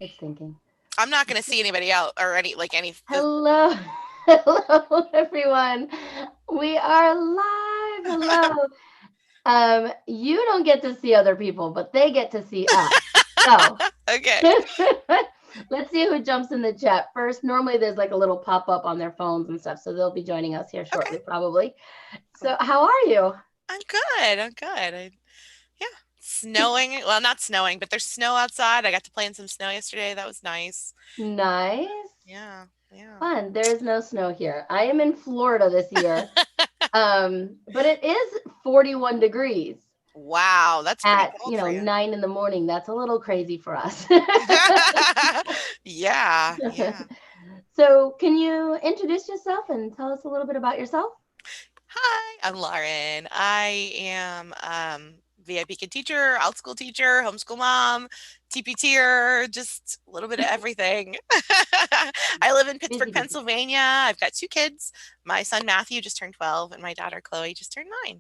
It's thinking. I'm not going to see anybody out or any. Hello, hello, everyone. We are live. Hello. You don't get to see other people, but they get to see us. So Okay. let's see who jumps in the chat first. Normally, there's like a little pop up on their phones and stuff, so they'll be joining us here Okay. shortly, probably. Cool. So, how are you? I'm good. I'm good. Yeah. Snowing. Well, not snowing, but there's snow outside. I got to play in some snow yesterday. That was nice. Nice. Yeah. Yeah. Fun. There is no snow here. I am in Florida this year. But it is 41 degrees Wow. That's pretty at, cold for you. 9 in the morning. That's a little crazy for us. Yeah. Yeah. So, can you introduce yourself and tell us a little bit about yourself? Hi, I'm Lauren. I am VIP kid teacher, Outschool teacher, homeschool mom, TPTer, just a little bit of everything. I live in Busy, Pittsburgh, busy. Pennsylvania. I've got two kids. My son Matthew just turned 12 and my daughter Chloe just turned 9.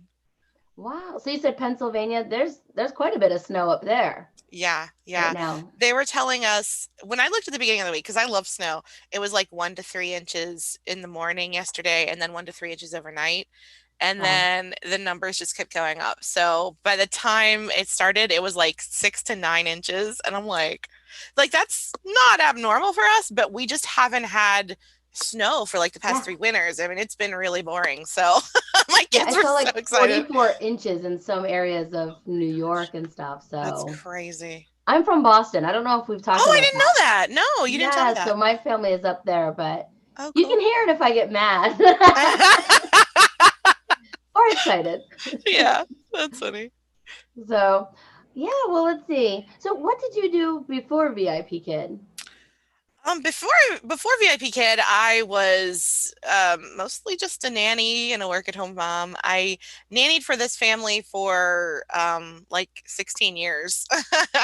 Wow. So you said Pennsylvania. There's quite a bit of snow up there Yeah, right yeah. now. They were telling us when I looked at the beginning of the week, because I love snow, it was like 1 to 3 inches in the morning yesterday and then 1 to 3 inches overnight. And Wow. then the numbers just kept going up. So by the time it started, it was like 6 to 9 inches. And I'm like that's not abnormal for us, but we just haven't had snow for like the past Yeah. 3 winters. I mean, it's been really boring. So my Yeah, kids I were saw so like excited. 44 inches in some areas of New York and stuff. That's So crazy. I'm from Boston. I don't know if we've talked Oh, I about didn't that. know that. No, you didn't tell me Yeah, so that. my family is up there, but Oh, you can cool. hear it if I get mad or excited. Yeah, that's funny. So, yeah, well, let's see. So, what did you do before VIP Kid? Before VIPKid, I was mostly just a nanny and a work at home mom. I nannied for this family for like 16 years.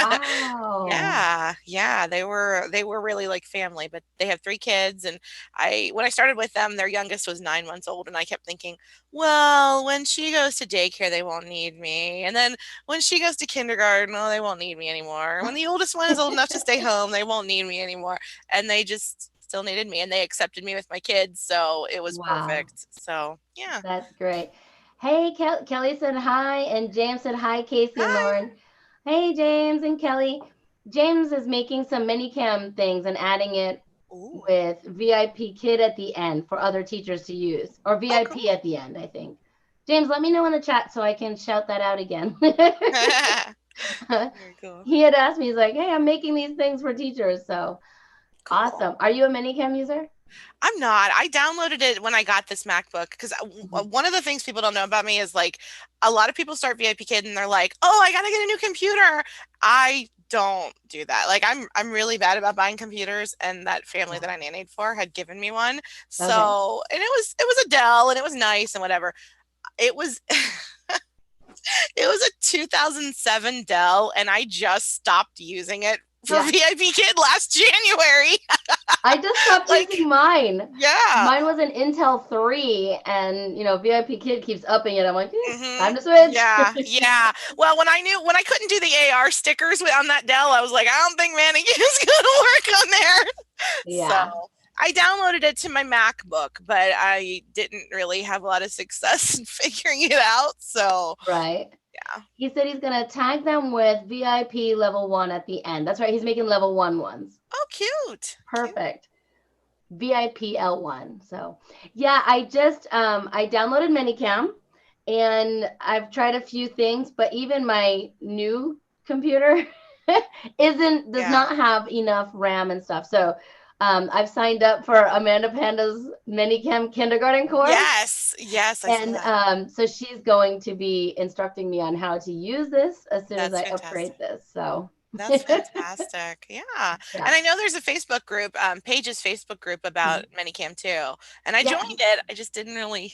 Wow. Yeah, yeah, they were really like family, but they have 3 kids, and I when I started with them, their youngest was 9 months old, and I kept thinking, well, when she goes to daycare, they won't need me, and then when she goes to kindergarten, oh, they won't need me anymore. When the oldest one is old enough to stay home, they won't need me anymore, and they just still needed me, and they accepted me with my kids, so it was Wow. perfect. So yeah. That's great. Hey, Kelly said hi, and James said hi, Casey and Hi. Lauren. Hey, James and Kelly. James is making some mini cam things and adding it Ooh. with VIP Kid at the end for other teachers to use, or Oh, VIP cool. at the end, I think. James, let me know in the chat so I can shout that out again. Very cool. He had asked me, he's like, hey, I'm making these things for teachers. So Cool. awesome. Are you a minicam user? I'm not. I downloaded it when I got this MacBook because Mhm. one of the things people don't know about me is like a lot of people start VIPKid and they're like, "Oh, I gotta get a new computer." I don't do that. Like I'm really bad about buying computers, and that family Yeah. that I nannied for had given me one. Okay. So, and it was a Dell and it was nice and whatever. It was it was a 2007 Dell, and I just stopped using it for Yeah. VIPKid last January. I just stopped Like, using mine. yeah. Mine was an Intel 3, and VIP Kid keeps upping it. I'm like, Mhm. time to switch. Yeah, yeah. Well, when I couldn't do the AR stickers on that Dell, I was like, I don't think Mannequin is gonna work on there. So Yeah, I downloaded it to my MacBook, but I didn't really have a lot of success in figuring it out. So right. yeah. He said he's gonna tag them with VIP level 1 at the end. That's right. He's making level 1 ones. Oh, cute. Cute. Perfect. VIP L1. So, yeah, I downloaded Minicam and I've tried a few things, but even my new computer isn't does Yeah. not have enough RAM and stuff. So, I've signed up for Amanda Panda's Minicam kindergarten course, Yes. Yes, I saw and that. so she's going to be instructing me on how to use this as soon as That's I upgrade fantastic. this. So, That's fantastic. Yeah. yeah. And I know there's a Facebook group, Paige's Facebook group about Minicam too. And I Yeah, joined it. I just didn't really.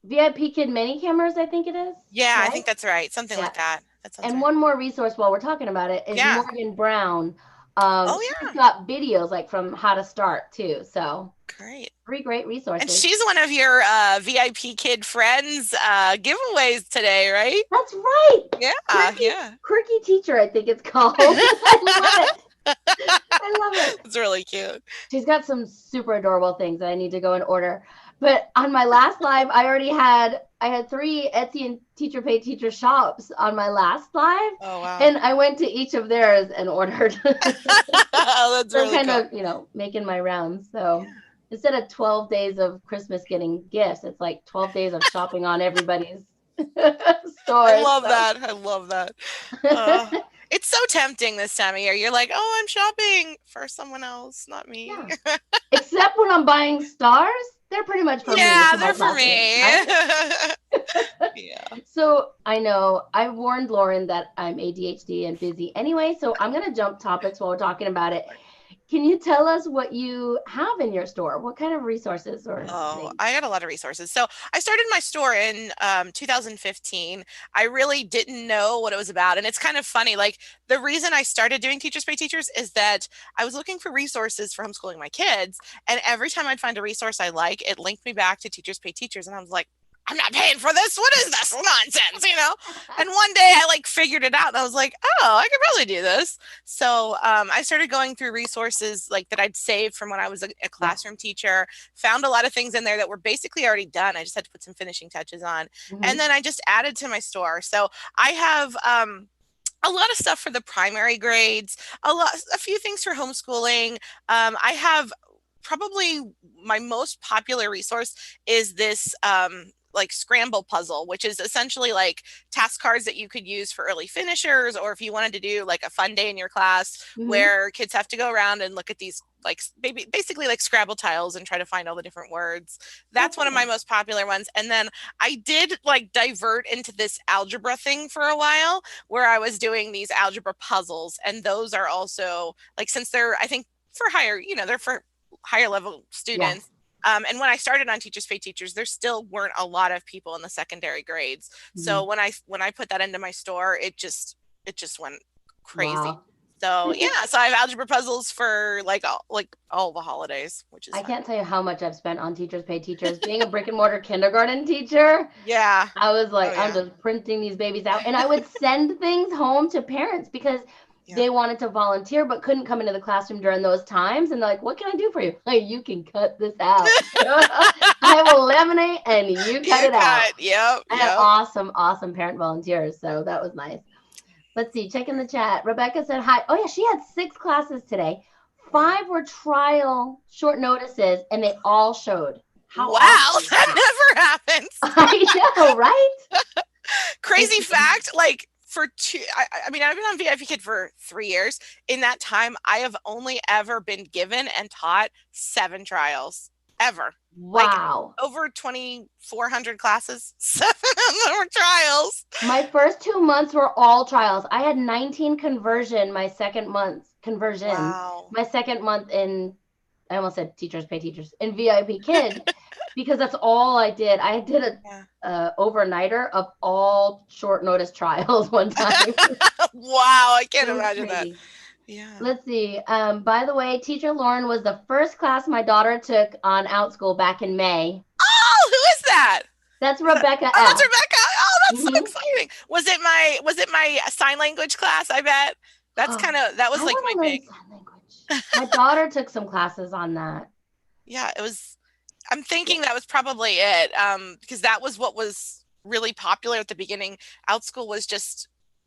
VIP Kid mini cameras, I think it is, Yeah, I right? think that's right. Something Yeah. like that. That sounds And right. one more resource while we're talking about it is Yeah. Morgan Brown. Oh, She's yeah. got videos like from how to start too. So Great. three great And resources. she's one of your VIPKid friends giveaways today, right? That's right. Yeah, Quirky, yeah. quirky teacher, I think it's called. I love it. I That's really cute. She's got some super adorable things that I need to go and order. But on my last live, I had 3 Etsy and TpT shops on my last live, Oh, wow. and I went to each of theirs and ordered. Oh, that's So I'm really kind cool. of, making my rounds. So Yeah. instead of 12 days of Christmas getting gifts, it's like 12 days of shopping on everybody's I stores. love So that. I love that. Uh, it's so tempting this time of year. You're like, oh, I'm shopping for someone else, not me. yeah. Except when I'm buying stars, they're pretty much for me, Yeah, for my they're for classes, me. right? Yeah. So I know I warned Lauren that I'm ADHD and busy anyway, so I'm going to jump topics while we're talking about it. Can you tell us what you have in your store? What kind of resources or Oh, things? I got a lot of resources. So I started my store in 2015. I really didn't know what it was about. And it's kind of funny. Like the reason I started doing Teachers Pay Teachers is that I was looking for resources for homeschooling my kids. And every time I'd find a resource I like, it linked me back to Teachers Pay Teachers. And I was like, I'm not paying for this. What is this nonsense? And one day I like figured it out and I was like, oh, I could probably do this. So I started going through resources like that I'd saved from when I was a Yeah. classroom teacher, found a lot of things in there that were basically already done. I just had to put some finishing touches on. And Mm-hmm. then I just added to my store. So I have a lot of stuff for the primary grades, a few things for homeschooling. I have probably my most popular resource is this like scramble puzzle, which is essentially like task cards that you could use for early finishers, or if you wanted to do like a fun day in your class Mm-hmm. where kids have to go around and look at these like basically like Scrabble tiles and try to find all the different words. Oh, That's one of my cool. most popular ones. And then I did like divert into this algebra thing for a while where I was doing these algebra puzzles, and those are also like, since they're, I think for higher, they're for higher level Yes. students. And when I started on Teachers Pay Teachers, there still weren't a lot of people in the secondary grades. Mm-hmm. So when I put that into my store, it just went crazy. Wow. So yeah, so I have algebra puzzles for like all the holidays, which is I fun. can't tell you how much I've spent on Teachers Pay Teachers. Being a brick and mortar kindergarten teacher, Yeah. I was Oh like, I'm yeah. just printing these babies out. And I would send things home to parents because Yeah. they wanted to volunteer but couldn't come into the classroom during those times. And they're like, what can I do for you? Like, you can cut this out. I will laminate and you cut You it out. cut. Yep. I had Yep. awesome, awesome parent volunteers. So that was nice. Let's see, check in the chat. Rebecca said hi. Oh, yeah, she had 6 classes today. Wow. 5 were trial short notices, and they all showed. How Wow, awesome is that that? never happens. I know, right? Crazy fact, like for two, I mean, I've been on VIPKid for 3 years. In that time, I have only ever been given and taught 7 trials ever. Like Wow. over 2,400 classes, 7 of them were trials. My first 2 months were all trials. I had 19 conversion my second month conversions. Wow. My second month in, I almost said Teachers Pay Teachers, in VIPKid, because that's all I did. I did Yeah. a overnighter of all short notice trials one time. Wow, I can't It was imagine that. crazy. Yeah. Let's see. By the way, Teacher Lauren was the first class my daughter took on Outschool back in May. Oh, who is that? That's Rebecca Oh, that's F. Rebecca. Oh, that's so Mhm. exciting. Was it my sign language class, I bet? That was I like want my to learn big. sign language. My daughter took some classes on that. Yeah, it was. I'm thinking that was probably it. Because that was what was really popular at the beginning. Outschool was just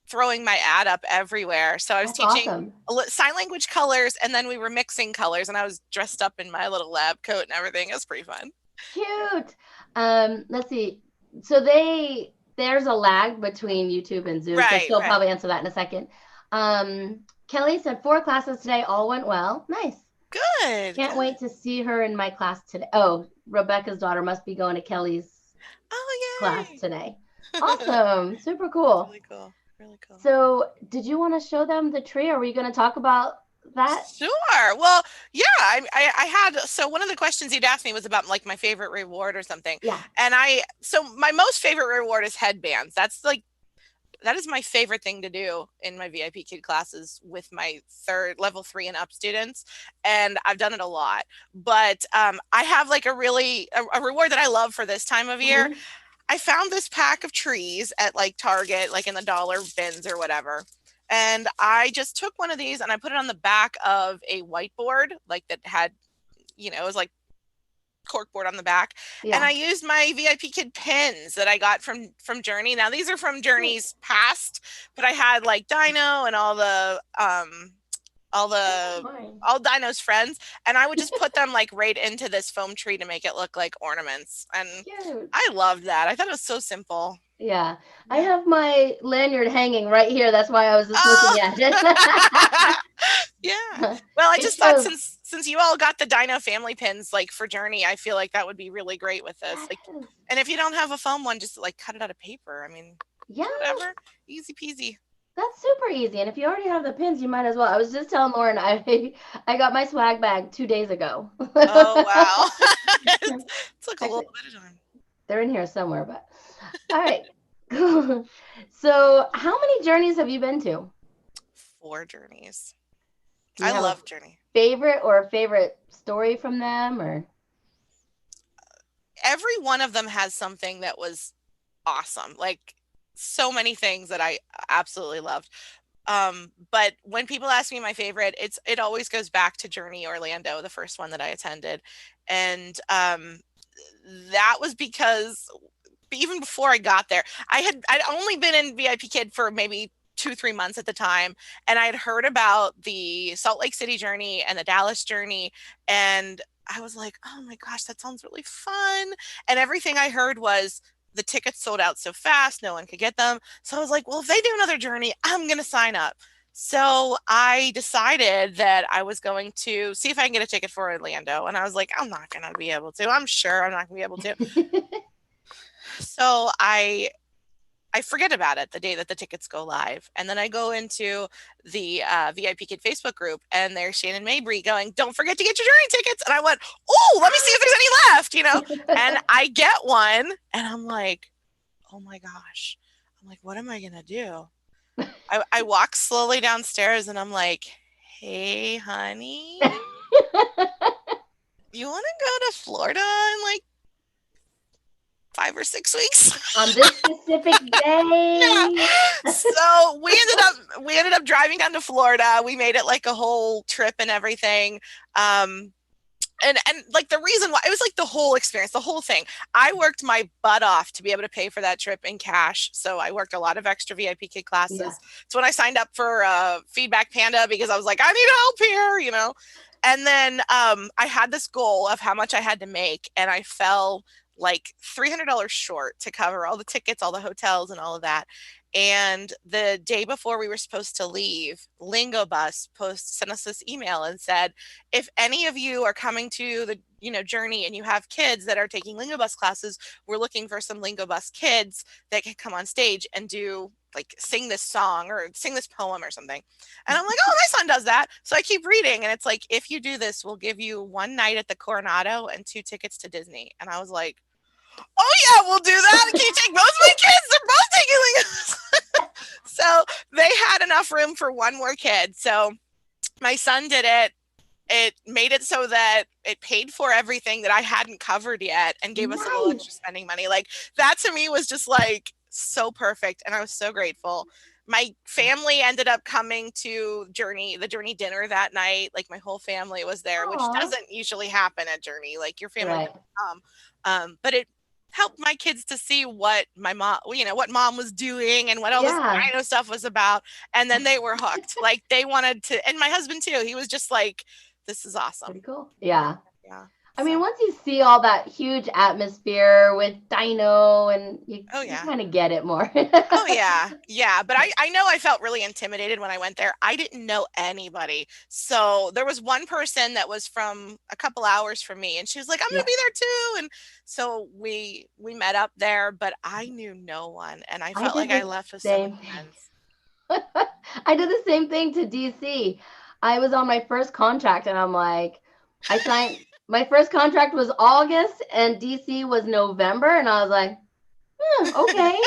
throwing my ad up everywhere. So I was That's teaching awesome. sign language colors, and then we were mixing colors, and I was dressed up in my little lab coat and everything. It was pretty fun. Cute. Let's see. So there's a lag between YouTube and Zoom, so Right, she'll right. probably answer that in a second. Kelly said 4 classes today, all went well. Nice. Good, Can't good. wait to see her in my class today. Oh, Rebecca's daughter must be going to Kelly's Oh, class yay. today. Awesome. Super That's cool. really cool. Really cool. So, did you want to show them the tree, or were you going to talk about that? Sure. Well, yeah, I had, so one of the questions you'd asked me was about like my favorite reward or something. Yeah. And so my most favorite reward is headbands. That is my favorite thing to do in my VIPKid classes with my level 3 and up students. And I've done it a lot, but I have like a reward that I love for this time of year. I found this pack of trees at like Target, like in the dollar bins or whatever. And I just took one of these and I put it on the back of a whiteboard, like that had, it was like corkboard on the back. And I Yeah. used my VIPKid pins that I got from Journey. Now these are from Journey's past, but I had like Dino and all the Mine. all Dino's friends, and I would just put them like right into this foam tree to make it look like ornaments. And Cute. I loved that. I thought it was so simple. Yeah. I Yeah. have my lanyard hanging right here. That's why I was just looking Oh. at it. Yeah. Well, I It just thought shows. since you all got the Dino family pins like for Journey, I feel like that would be really great with this. Like, Yes. and if you don't have a foam one, just like cut it out of paper. I mean, Yeah. whatever. Easy peasy. That's super easy. And if you already have the pins, you might as well. I was just telling Lauren I got my swag bag 2 days ago. Oh wow. It took a little Actually, bit of time. they're in here somewhere, but all right. So, how many journeys have you been to? 4 journeys. Do you I have a love Journey. favorite story from them, or? Every one of them has something that was awesome. Like so many things that I absolutely loved. But when people ask me my favorite, it always goes back to Journey Orlando, the first one that I attended. And that was because even before I got there, I'd only been in VIPKid for maybe 2-3 months at the time, and I had heard about the Salt Lake City journey and the Dallas journey, and I was like, oh my gosh, that sounds really fun. And everything I heard was the tickets sold out so fast, no one could get them. So I was like, well, if they do another journey, I'm going to sign up. So I decided that I was going to see if I can get a ticket for Orlando. And I was like, I'm not going to be able to. I'm sure I'm not going to be able to. So I forget about it the day that the tickets go live. And then I go into the VIPKid Facebook group, and there's Shannon Mabry going, don't forget to get your journey tickets. And I went, oh, let me see if there's any left, And I get one, and I'm like, oh my gosh. I'm like, what am I going to do? I walk slowly downstairs, and I'm like, hey, honey, you want to go to Florida in like 5 or 6 weeks? On this specific Yeah. day? So we ended up driving down to Florida. We made it like a whole trip and everything. And like the reason why, it was like the whole experience, the whole thing. I worked my butt off to be able to pay for that trip in cash. So I worked a lot of extra VIPKid classes. Yeah. It's when I signed up for Feedback Panda, because I was like, I need help here. And then I had this goal of how much I had to make, and I fell like $300 short to cover all the tickets, all the hotels, and all of that. And the day before we were supposed to leave, Lingo Bus sent us this email and said, if any of you are coming to the journey and you have kids that are taking Lingo Bus classes, we're looking for some Lingo Bus kids that can come on stage and do like sing this song or sing this poem or something. And I'm like, oh, my son does that. So I keep reading, and it's like, if you do this, we'll give you 1 night at the Coronado and 2 tickets to Disney. And I was like, oh yeah, we'll do that. Can you take both of my kids? They're both taking Lingo. So they had enough room for 1 more kid. So my son did it. It made it so that it paid for everything that I hadn't covered yet and gave us a little extra spending money. Like that to me was just like so perfect. And I was so grateful. My family ended up coming to the Journey dinner that night. Like my whole family was there, which doesn't usually happen at Journey. Like your family doesn't come. But it helped my kids to see what my mom, what mom was doing and what all this dino stuff was about. And then they were hooked. Like they wanted to, and my husband too, he was just like, this is awesome. Pretty cool. Yeah. Yeah. I mean, once you see all that huge atmosphere with Dino, and you kind of get it more. Oh yeah. Yeah. But I know I felt really intimidated when I went there. I didn't know anybody. So there was one person that was from a couple hours from me, and she was like, I'm going to be there too. And so we met up there, but I knew no one. And I felt like I left with so many friends. I did the same thing to DC. I was on my first contract, and I'm like, I signed. My first contract was August, and DC was November, and I was like, okay.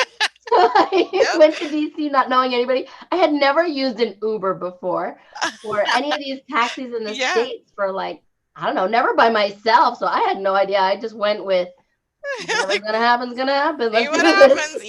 So I went to DC not knowing anybody. I had never used an Uber before or any of these taxis in the States for like, I don't know, never by myself. So I had no idea. I just went with whatever's going to happen is going to happen. Let's see what happens.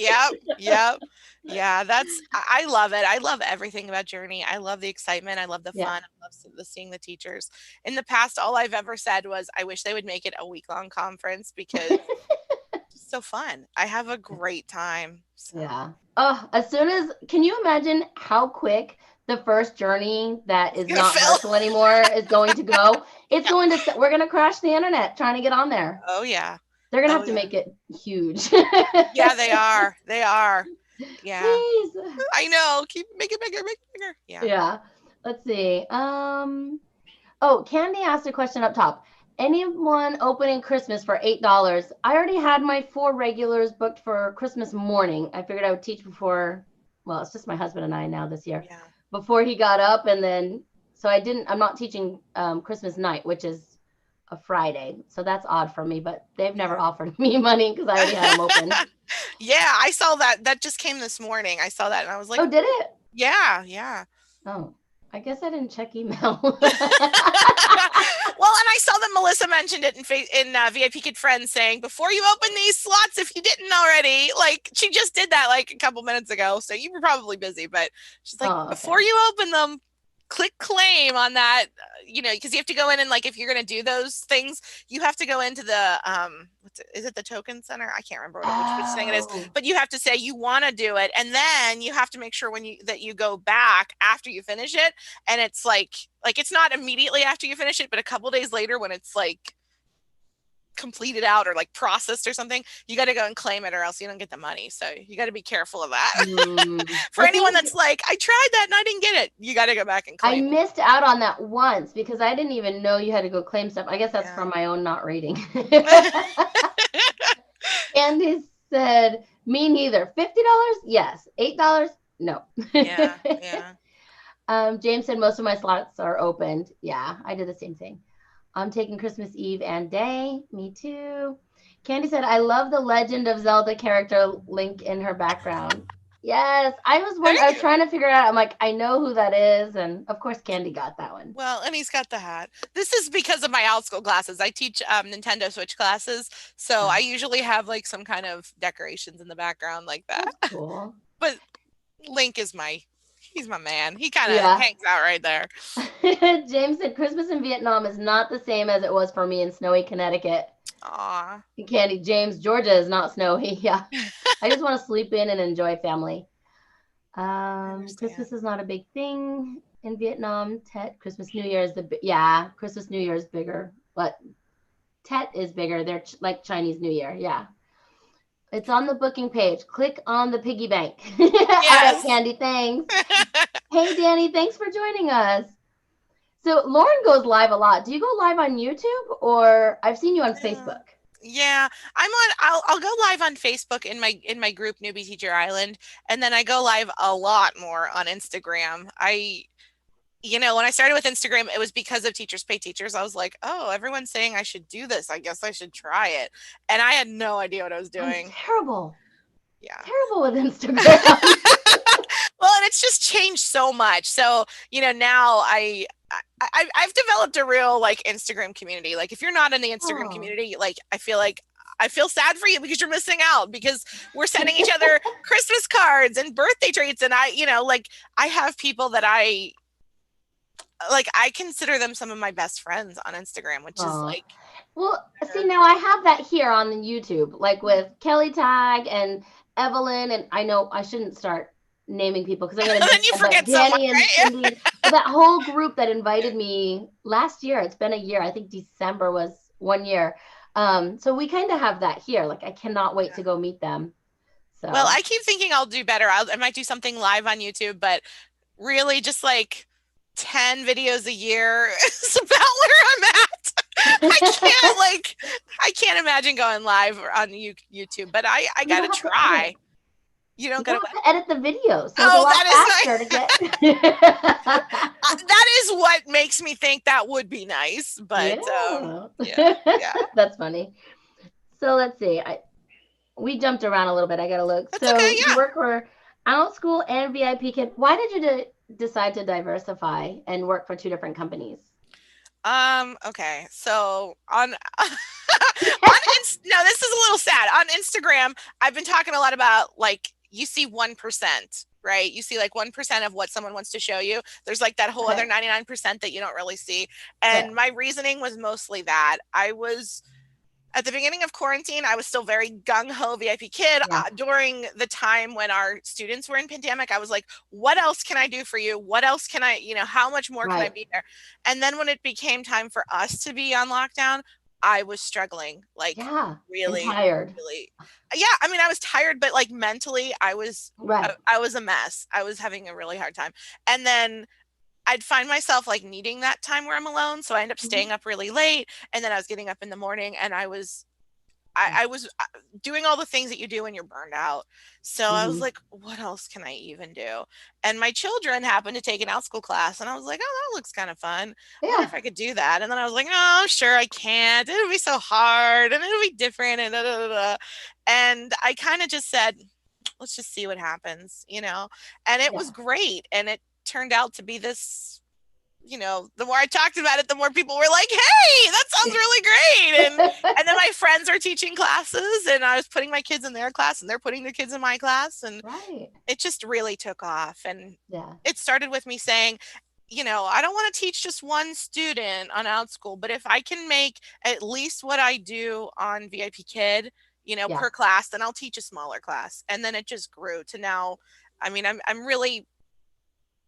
Yep. Yeah, I love it. I love everything about Journey. I love the excitement. I love the Yeah. fun. I love seeing the teachers. In the past, all I've ever said was, I wish they would make it a week-long conference because it's so fun. I have a great time. So Yeah. Oh, as soon as, can you imagine how quick the first journey that it's is gonna not fill. virtual anymore is going to go? It's Yeah. going to, we're going to crash the internet trying to get on there. Oh yeah. They're going to Oh have to yeah. make it huge. Yeah, they are. They are. Yeah. Please. I know. Keep make it bigger, make it bigger. Yeah. Yeah. Let's see. Oh, Candy asked a question up top. Anyone opening Christmas for $8? I already had my 4 regulars booked for Christmas morning. I figured I would teach before, well, it's just my husband and I now this year, Yeah. before he got up. And then, so I'm not teaching Christmas night, which is a Friday. So that's odd for me, but they've never offered me money because I already had them open. Yeah, I saw that. That just came this morning. I saw that and I was like, Oh, did it? yeah, yeah. Oh, I guess I didn't check email. Well, and I saw that Melissa mentioned it in VIPKid Friends saying, before you open these slots, if you didn't already, like she just did that like a couple minutes ago. So you were probably busy, but she's like, Oh, okay. before you open them, click claim on that, because you have to go in and like if you're going to do those things, you have to go into the is it the token center? I can't remember which thing it is, Oh. but you have to say you want to do it, and then you have to make sure that you go back after you finish it, and it's like it's not immediately after you finish it, but a couple days later when it's like completed out or like processed or something, you got to go and claim it or else you don't get the money. So you got to be careful of that. For I anyone think that's like, I tried that and I didn't get it, you got to go back and I claim it. missed out on that once because I didn't even know you had to go claim stuff. I guess that's Yeah. from my own not reading. Candy said, me neither. $50? Yes. $8? No. Yeah, yeah. James said most of my slots are opened. Yeah, I did the same thing. I'm taking Christmas Eve and day. Me too. Candy said, I love the Legend of Zelda character Link in her background. Yes, There I was you go. trying to figure it out. I'm like, I know who that is, and of course, Candy got that one. Well, and he's got the hat. This is because of my Outschool classes. I teach Nintendo Switch classes, so I Oh, usually have like some kind of decorations in the background like that. that's cool. But Link is he's my man. He kind of Yeah. hangs out right there. James said Christmas in Vietnam is not the same as it was for me in snowy Connecticut. Aw. Candy, James, Georgia is not snowy. Yeah. I just want to sleep in and enjoy family. I understand. Christmas is not a big thing in Vietnam. Tet, Christmas, New Year is yeah, Christmas, New Year is bigger, but Tet is bigger. They're like Chinese New Year. Yeah. It's on the booking page. Click on the piggy bank. All right, Yes. Candy, thanks. Hey, Danny, thanks for joining us. So Lauren goes live a lot. Do you go live on YouTube or I've seen you on Yeah. Facebook? Yeah, I'll go live on Facebook in my group Newbie Teacher Island, and then I go live a lot more on Instagram. When I started with Instagram, it was because of Teachers Pay Teachers. I was like, oh, everyone's saying I should do this. I guess I should try it. And I had no idea what I was I'm doing. terrible. Yeah. Terrible with Instagram. Well, and it's just changed so much. So, now I've developed a real like Instagram community. Like if you're not in the Instagram Oh. community, like I feel sad for you because you're missing out because we're sending each other Christmas cards and birthday treats. And I have people that I consider them some of my best friends on Instagram, which is Oh. like, Well, see, now I have that here on the YouTube, like with Kelly Tag and Evelyn, and I know I shouldn't start naming people because I'm going to then miss you them, but forget someone, Danny and right? Cindy, but that whole group that invited me last year, it's been a year. I think December was 1 year. So we kind of have that here. Like I cannot wait to go meet them. Well, So I keep thinking I'll do better. I might do something live on YouTube, but really just like 10 videos a year is about where I'm at. I can't imagine going live on YouTube, but I you gotta don't have to edit. try. You don't You gotta don't what? have to edit the video, so it's a Oh, lot that is faster to nice. get. That is what makes me think that would be nice. But Yeah. yeah, yeah. That's funny. So let's see. We jumped around a little bit. I gotta look. That's okay, So you work for Outschool and VIPKid. Why did you decide to diversify and work for 2 different companies? Okay. So on now this is a little sad. On Instagram, I've been talking a lot about like you see 1%, right? You see like 1% of what someone wants to show you. There's like that whole other Okay. 99% that you don't really see. Right. And my reasoning was mostly that I was at the beginning of quarantine, I was still very gung-ho VIPKid. Yeah. During the time when our students were in pandemic, I was like, what else can I do for you? What else can I, how much more can I Right. be there? And then when it became time for us to be on lockdown, I was struggling, like Yeah. And really, tired. really. Yeah, I mean, I was tired, but like mentally, Right. I was a mess. I was having a really hard time. And then I'd find myself like needing that time where I'm alone. So I end up Hmm. staying up really late. And then I was getting up in the morning and Yeah. I was doing all the things that you do when you're burned out. So I was Hmm. like, what else can I even do? And my children happened to take an Outschool class. And I was like, oh, that looks kind of fun. I wonder Yeah. if I could do that. And then I was like, no, sure, I can't. It'll be so hard and it'll be different. And, da, da, da, da. And I kind of just said, let's just see what happens, And it was Yeah. great. And it turned out to be this, the more I talked about it, the more people were like, hey, that sounds really great. And then my friends are teaching classes and I was putting my kids in their class and they're putting their kids in my class. And Right. it just really took off. And Yeah. it started with me saying, I don't want to teach just one student on Outschool, but if I can make at least what I do on VIPKid, Yeah. per class, then I'll teach a smaller class. And then it just grew to now. I mean, I'm really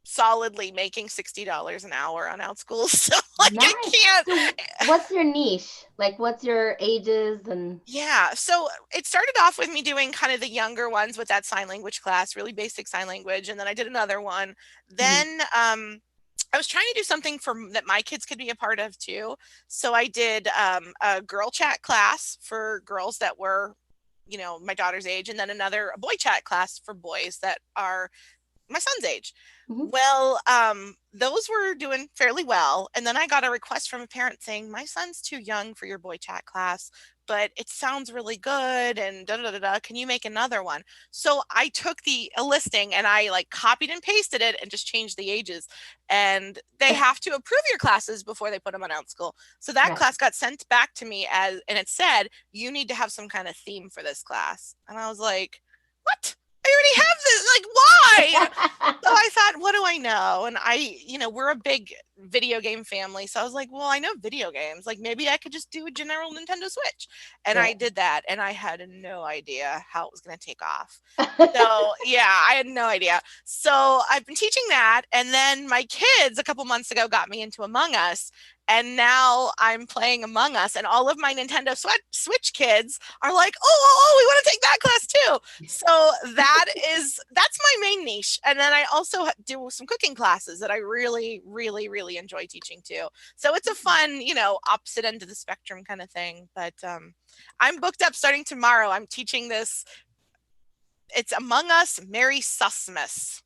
solidly making $60 an hour on Outschool. So like I Nice. can't. So what's your niche? Like what's your ages and Yeah. So it started off with me doing kind of the younger ones with that sign language class, really basic sign language. And then I did another one. Mhm. Then I was trying to do something that my kids could be a part of too. So I did a girl chat class for girls that were, my daughter's age, and then a boy chat class for boys that are my son's age. Mhm. Well, those were doing fairly well. And then I got a request from a parent saying, my son's too young for your boy chat class, but it sounds really good. And da da da da. Can you make another one? So I took a listing and I like copied and pasted it and just changed the ages. And they have to approve your classes before they put them on Outschool. So that Right. class got sent back to me and it said, you need to have some kind of theme for this class. And I was like, what? I already have this. Like, why? So I thought, what do I know? And we're a big video game family. So I was like, well, I know video games. Like maybe I could just do a general Nintendo Switch. And I Right. did that. And I had no idea how it was going to take off. So yeah, I had no idea. So I've been teaching that. And then my kids a couple months ago got me into Among Us. And now I'm playing Among Us. And all of my Nintendo Switch kids are like, oh, we want to take that class too. So that's my main niche. And then I also do some cooking classes that I really, really, really enjoy teaching too. So it's a fun, opposite end of the spectrum kind of thing. But I'm booked up starting tomorrow. I'm teaching this. It's Among Us Merry Susmas.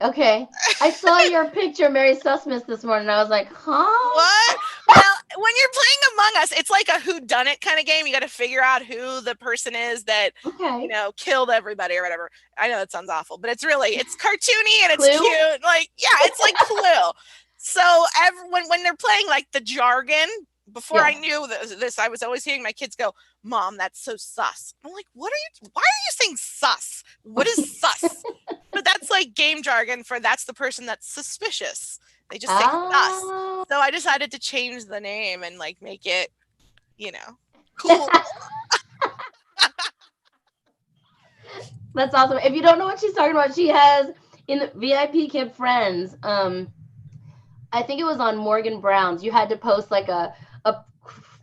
Okay. I saw your picture, Mary Susmas, this morning. I was like, huh? What? Well, when you're playing Among Us, it's like a who done it kind of game. You got to figure out who the person is that, Okay. killed everybody or whatever. I know that sounds awful, but it's cartoony and it's Clue? cute. Like, yeah, it's like Clue. So when they're playing like the jargon, before I Yes. knew this, I was always hearing my kids go, Mom, that's so sus. I'm like, why are you saying sus? What is sus? But that's like game jargon for that's the person that's suspicious. They just say sus. Ah. So I decided to change the name and like make it, cool. That's awesome. If you don't know what she's talking about, she has in the VIPKid Friends. I think it was on Morgan Brown's. You had to post like a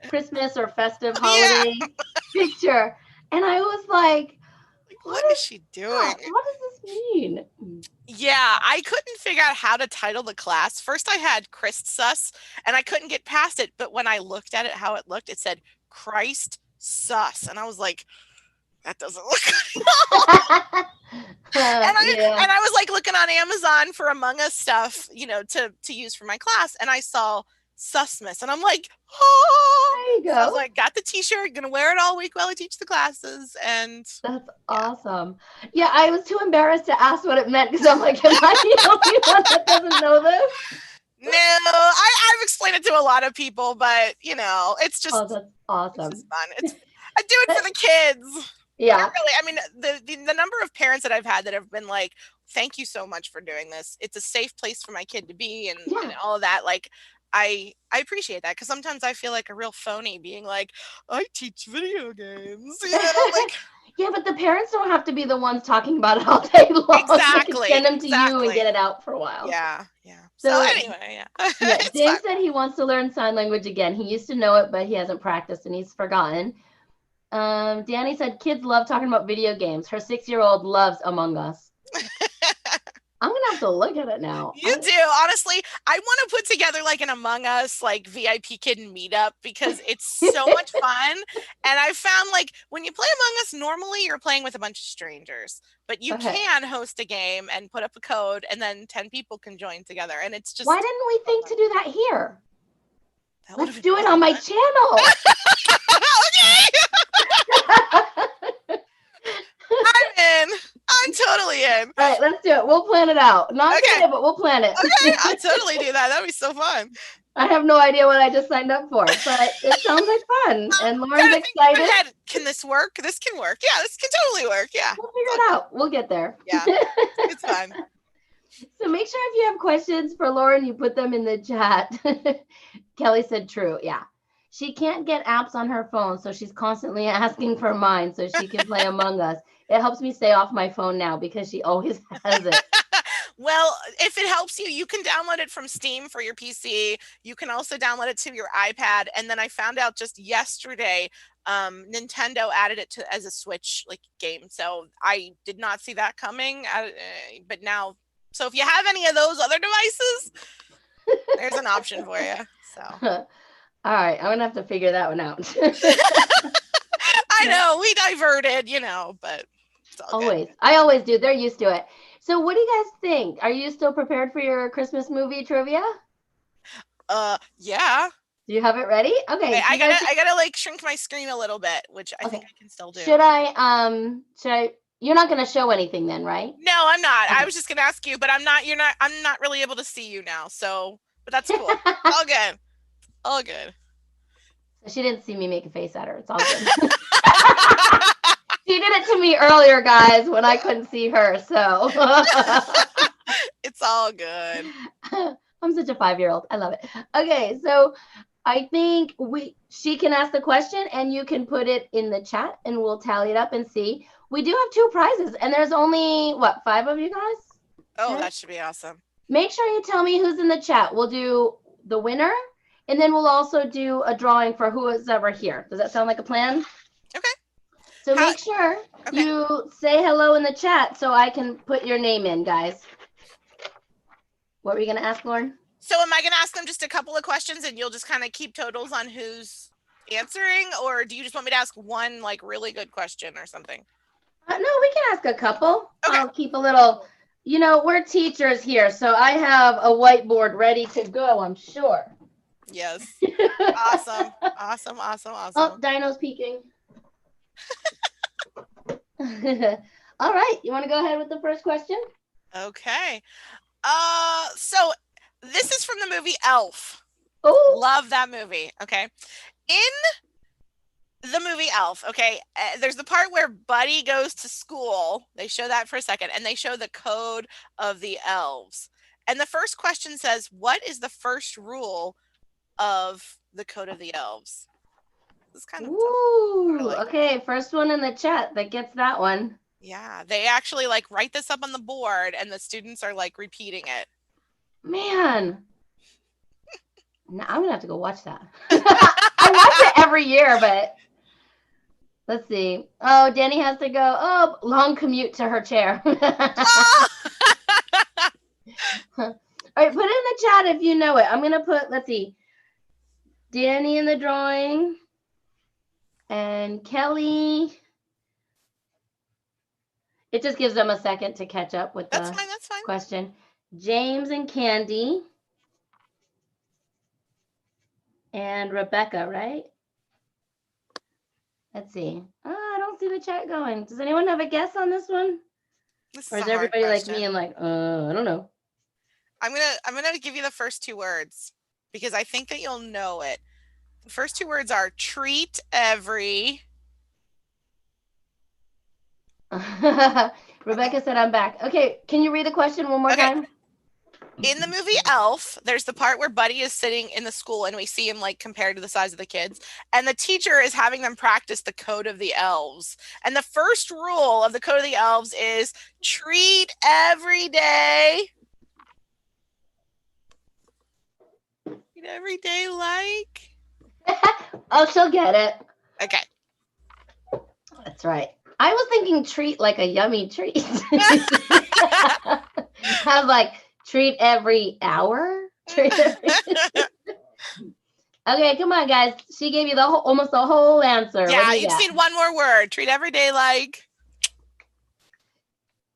Christmas or festive Yeah. holiday picture, and I was like, What "What is is she doing? that? What does this mean?" Yeah, I couldn't figure out how to title the class. First, I had Christ Sus, and I couldn't get past it. But when I looked at it, how it looked, it said Christ Sus, and I was like, that doesn't look good. Yeah. And I was like looking on Amazon for Among Us stuff, to use for my class, and I saw Susmas, and I'm like, oh. There you So I was go. like, got the T-shirt, gonna wear it all week while I teach the classes, and That's yeah. awesome. Yeah, I was too embarrassed to ask what it meant because I'm like, am I the only one that doesn't know this? No, I've explained it to a lot of people, but it's Oh, just that's awesome. fun. I do it for the kids. Not Yeah. really. I mean, the number of parents that I've had that have been like, "Thank you so much for doing this. It's a safe place for my kid to be," and Yeah. all of that. Like, I appreciate that because sometimes I feel like a real phony being like, "I teach video games," like Yeah, but the parents don't have to be the ones talking about it all day long. They can exactly, send them to you and exactly. get it out for a while. Yeah, yeah. So So, anyway, yeah, yeah, it's fun. James said he wants to learn sign language again. He used to know it, but he hasn't practiced and he's forgotten. Danny said kids love talking about video games. Her 6-year-old loves Among Us. I'm gonna have to look at it now. You do. Honestly, I want to put together like an Among Us like VIPKid meetup because it's so much fun. And I found like when you play Among Us, normally you're playing with a bunch of strangers, but you Okay. can host a game and put up a code and then 10 people can join together. And it's Why just didn't we so think fun. to do that here? That would Let's have been do it really on my fun. channel. Okay. I'm in. I'm totally in. All right, let's do it. We'll plan it out. Not Okay. today, but we'll plan it. Okay. I'll totally do that. That'd be so fun. I have no idea what I just signed up for, but it sounds like fun. And Trying Lauren's to think in my excited. head, can this work? This can work. Yeah, this can totally work. Yeah. We'll It's figure all it good. out. We'll get there. Yeah. It's fun. So make sure if you have questions for Lauren, you put them in the chat. Kelly said true. Yeah. She can't get apps on her phone, so she's constantly asking for mine so she can play Among Us. It helps me stay off my phone now because she always has it. Well, if it helps you, you can download it from Steam for your PC. You can also download it to your iPad. And then I found out just yesterday, Nintendo added it to as a Switch like game. So I did not see that coming. But now, so if you have any of those other devices, there's an option for you. So All right, I'm gonna have to figure that one out. I know we diverted, but it's all good. Always. I always do. They're used to it. So what do you guys think? Are you still prepared for your Christmas movie trivia? Yeah. Do you have it ready? Okay, Wait, so you guys I gotta like shrink my screen a little bit, which I think okay. I can still do. Should I you're not gonna show anything then, right? No, I'm not. I Okay. was just gonna ask you, but I'm not really able to see you now. So, but that's cool. All good. All good. So she didn't see me make a face at her. It's all good. She did it to me earlier, guys, when I couldn't see her. So It's all good. I'm such a 5-year-old. I love it. Okay, so I think she can ask the question and you can put it in the chat and we'll tally it up and see. We do have 2 prizes and there's only what, 5 of you guys? Oh, that should be awesome. Make sure you tell me who's in the chat. We'll do the winner and then we'll also do a drawing for who is ever here. Does that sound like a plan? Okay. So make sure you say hello in the chat so I can put your name in, guys. What were you going to ask, Lauren? So am I going to ask them just a couple of questions and you'll just kind of keep totals on who's answering, or do you just want me to ask one like really good question or something? No, we can ask a couple. Okay. I'll keep a little, we're teachers here, so I have a whiteboard ready to go, I'm sure. Yes. Awesome. Awesome. Awesome. Awesome. Oh, Dino's peeking. All right. You want to go ahead with the first question? Okay. So this is from the movie Elf. Oh, love that movie. Okay. In the movie Elf, okay, there's the part where Buddy goes to school. They show that for a second, and they show the code of the elves. And the first question says, what is the first rule of the code of the elves? This is kind of tough. Okay, first one in the chat that gets that one. Yeah, they actually like write this up on the board and the students are like repeating it. Man. Now I'm gonna have to go watch that. I watch it every year, but let's see. Oh, Danny has to go. Oh, long commute to her chair. All right, put it in the chat if you know it. I'm gonna put, let's see, Danny in the drawing and Kelly. It just gives them a second to catch up with the question. James and Candy. And Rebecca, right? Let's see. Oh, I don't see the chat going. Does anyone have a guess on this one? Or is everybody like me and like, I don't know. I'm gonna give you the first 2 words because I think that you'll know it. The first 2 words are treat every. Rebecca said I'm back. Okay, can you read the question one more Okay. time? In the movie Elf, there's the part where Buddy is sitting in the school and we see him like compared to the size of the kids. And the teacher is having them practice the code of the elves. And the first rule of the code of the elves is treat every day. Treat every day like. Oh, she'll get it. Okay. That's right. I was thinking treat like a yummy treat. Have like treat every hour. Treat every... Okay, come on, guys. She gave you the whole, almost the whole answer. Yeah, you you just got? need one more word. Treat every day like.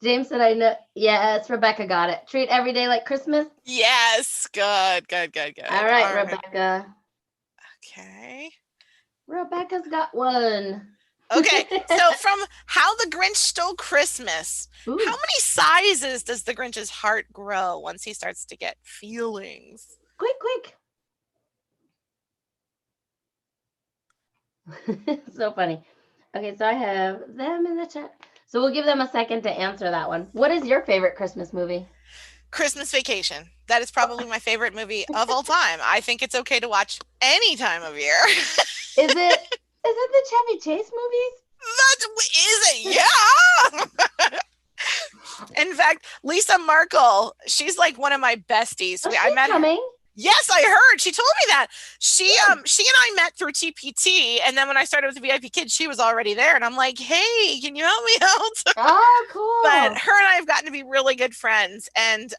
James said, I know. Yes, Rebecca got it. Treat every day like Christmas. Yes. Good. All right, Rebecca. Okay. Rebecca's got one. Okay, so from How the Grinch Stole Christmas, Ooh. How many sizes does the Grinch's heart grow once he starts to get feelings? Quick. So funny. Okay, so I have them in the chat. So we'll give them a second to answer that one. What is your favorite Christmas movie? Christmas Vacation. That is probably my favorite movie of all time. I think it's okay to watch any time of year. Is it the Chevy Chase movies? Is it? Yeah. In fact, Lisa Markle, she's like one of my besties. Oh, I met coming. Her. Yes, I heard. She told me that. She and I met through TpT, and then when I started with the VIPKid, she was already there, and I'm like, hey, can you help me out? Oh, cool. But her and I have gotten to be really good friends, and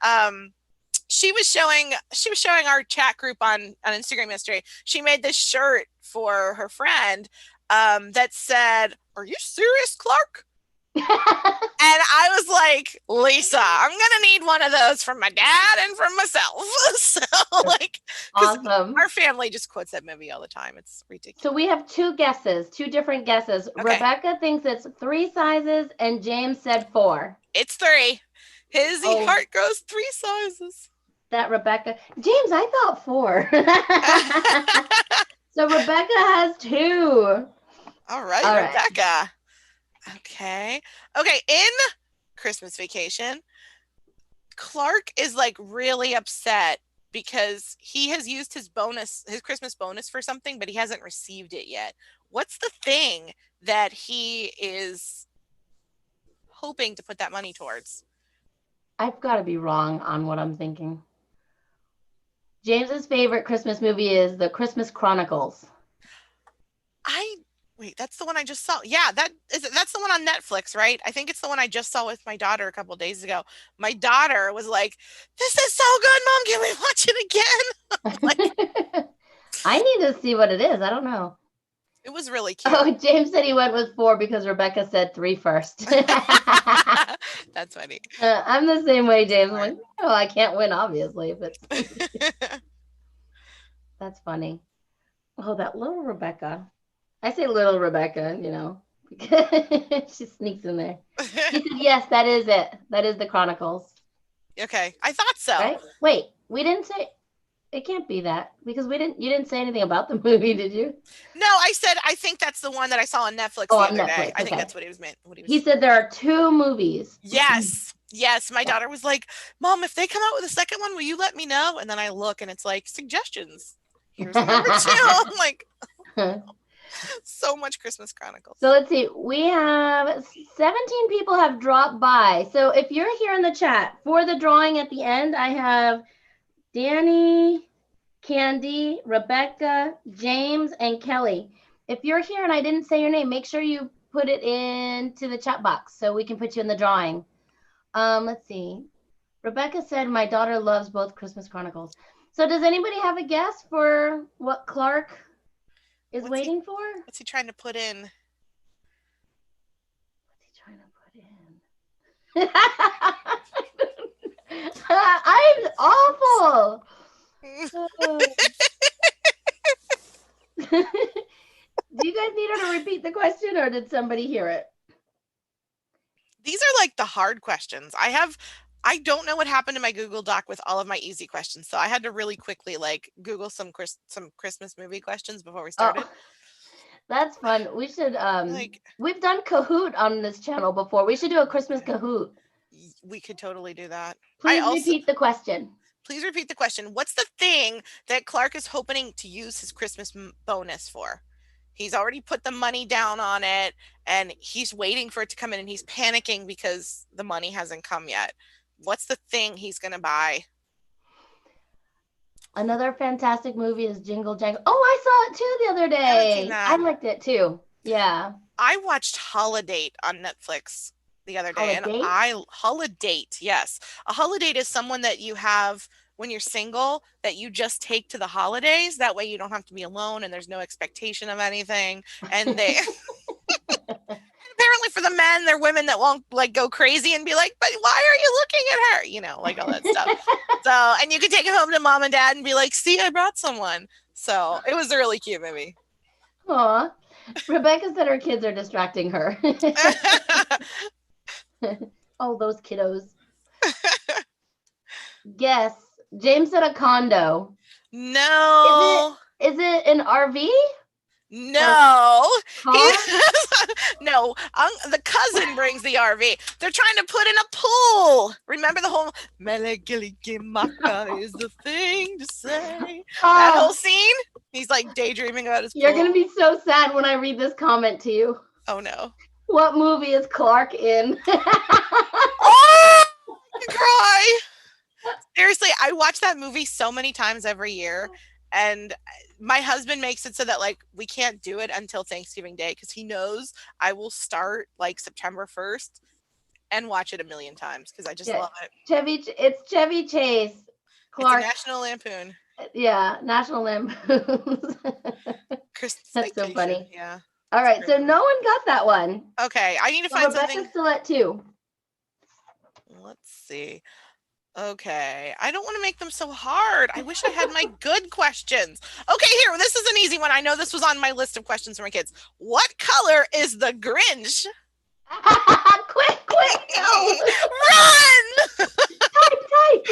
she was showing our chat group on Instagram yesterday. She made this shirt for her friend that said, "Are you serious, Clark?" And I was like, Lisa, I'm gonna need one of those from my dad and from myself. So like, awesome. Our family just quotes that movie all the time. It's ridiculous. So we have two different guesses. Okay. Rebecca thinks it's 3 sizes, and James said 4. It's 3. His heart grows 3 sizes. That Rebecca, James, I thought 4. So Rebecca has 2. All right, Rebecca. Okay. In Christmas Vacation, Clark is like really upset because he has used his Christmas bonus for something, but he hasn't received it yet. What's the thing that he is hoping to put that money towards? I've got to be wrong on what I'm thinking. James's favorite Christmas movie is The Christmas Chronicles. Wait, that's the one I just saw. Yeah, that's the one on Netflix, right? I think it's the one I just saw with my daughter a couple of days ago. My daughter was like, "This is so good, Mom. Can we watch it again?" I need to see what it is. I don't know. It was really cute. Oh, James said he went with 4 because Rebecca said 3 first. That's funny. I'm the same way, James. I'm like, oh, I can't win, obviously. But that's funny. Oh, that little Rebecca. I say little Rebecca, she sneaks in there. She said, yes, that is it. That is the Chronicles. Okay, I thought so. Right? Wait, we didn't say, it can't be that because you didn't say anything about the movie, did you? No, I said, I think that's the one that I saw on Netflix the other day. I think that's what he was meant. He said there are 2 movies. Yes. My daughter was like, Mom, if they come out with a second one, will you let me know? And then I look and it's like, suggestions. Here's number 2. I'm like, so much Christmas Chronicles. So let's see. We have 17 people have dropped by. So if you're here in the chat for the drawing at the end, I have Danny, Candy, Rebecca, James, and Kelly. If you're here and I didn't say your name, make sure you put it into the chat box so we can put you in the drawing. Let's see. Rebecca said, my daughter loves both Christmas Chronicles. So does anybody have a guess for what Clark is waiting for? What's he trying to put in? I'm awful. Do you guys need her to repeat the question or did somebody hear it? These are like the hard questions. I don't know what happened to my Google Doc with all of my easy questions. So I had to really quickly like Google some Christmas movie questions before we started. That's fun. We should Like, we've done Kahoot on this channel before. We should do a Christmas Kahoot. we could totally do that. I Please also repeat the question. Please repeat the question. What's the thing that Clark is hoping to use his Christmas bonus for? He's already put the money down on it and he's waiting for it to come in and he's panicking because the money hasn't come yet. What's the thing he's going to buy? Another fantastic movie is Jingle Jangle. Oh, I saw it too the other I haven't seen day. I that. liked it too. Yeah. I watched Holiday on Netflix the other day and Holiday? Holiday, yes. A holiday is someone that you have when you're single that you just take to the holidays. That way you don't have to be alone and there's no expectation of anything. And they apparently for the men, they're women that won't like go crazy and be like, but why are you looking at her? You know, like all that stuff. So, and you can take it home to mom and dad and be like, see, I brought someone. So it was a really cute movie. Aw. Rebecca said her kids are distracting her. Oh, those kiddos. Guess. James said a condo. No. Is it an RV? No. Car? No. The cousin brings the RV. They're trying to put in a pool. Remember the whole Melegilimaka is the thing to say. That whole scene? He's like daydreaming about his pool. You're going to be so sad when I read this comment to you. Oh, no. What movie is Clark in? Oh, I cry. Seriously, I watch that movie so many times every year, and my husband makes it so that like we can't do it until Thanksgiving Day because he knows I will start like September 1st and watch it a million times because I just love it. It's Chevy Chase. Clark. It's a National Lampoon. Yeah, National Lampoons. That's so funny. Yeah. All right, so no one got that one. Okay, I need to find Rebecca's something. still at 2. Let's see. Okay, I don't want to make them so hard. I wish I had my good questions. Okay, here, this is an easy one. I know this was on my list of questions for my kids. What color is the Grinch? Quick, go! Run! Type.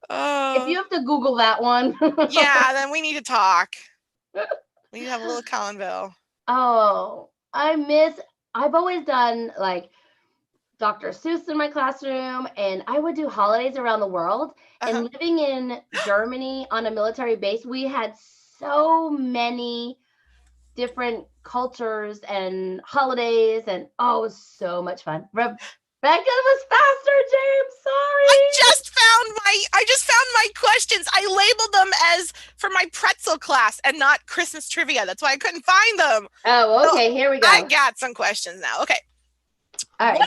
If you have to Google that one. Yeah, then we need to talk. We need to have a little Collinville. Oh, I've always done like Dr. Seuss in my classroom, and I would do holidays around the world. And living in Germany on a military base, we had so many different cultures and holidays, and it was so much fun. Rebecca was faster, James. Sorry. I just found my questions. I labeled them as for my pretzel class and not Christmas trivia. That's why I couldn't find them. Oh, okay. So, here we go. I got some questions now. Okay. All right,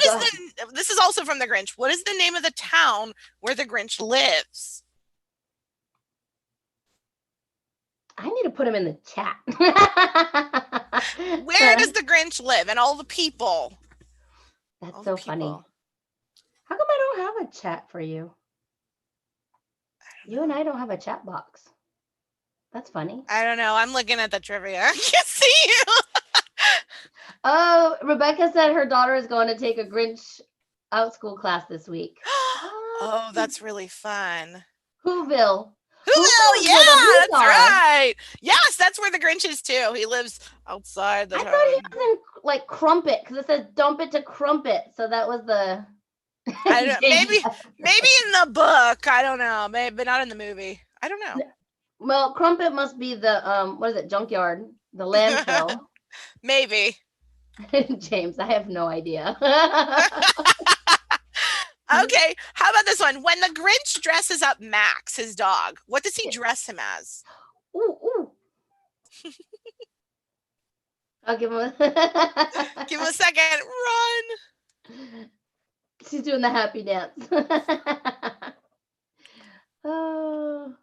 this is also from the Grinch. What is the name of the town where the Grinch lives? I need to put him in the chat. Where does the Grinch live and all the people? That's so funny. How come I don't have a chat for you? You and I don't have a chat box. That's funny. I don't know. I'm looking at the trivia. I can't see you. Oh, Rebecca said her daughter is going to take a Grinch Outschool class this week. Oh, that's really fun. Whoville. Yeah, that's right. Yes, that's where the Grinch is too. He lives outside the I thought he was in like Crumpet because it says dump it to Crumpet. So that was the I don't know, maybe in the book. I don't know. Maybe not in the movie. I don't know. Well, Crumpet must be the what is it? Junkyard, the landfill. Maybe. James, I have no idea. Okay, how about this one? When the Grinch dresses up Max, his dog, what does he dress him as? Ooh. I'll give him a give him a second. Run. She's doing the happy dance. Oh,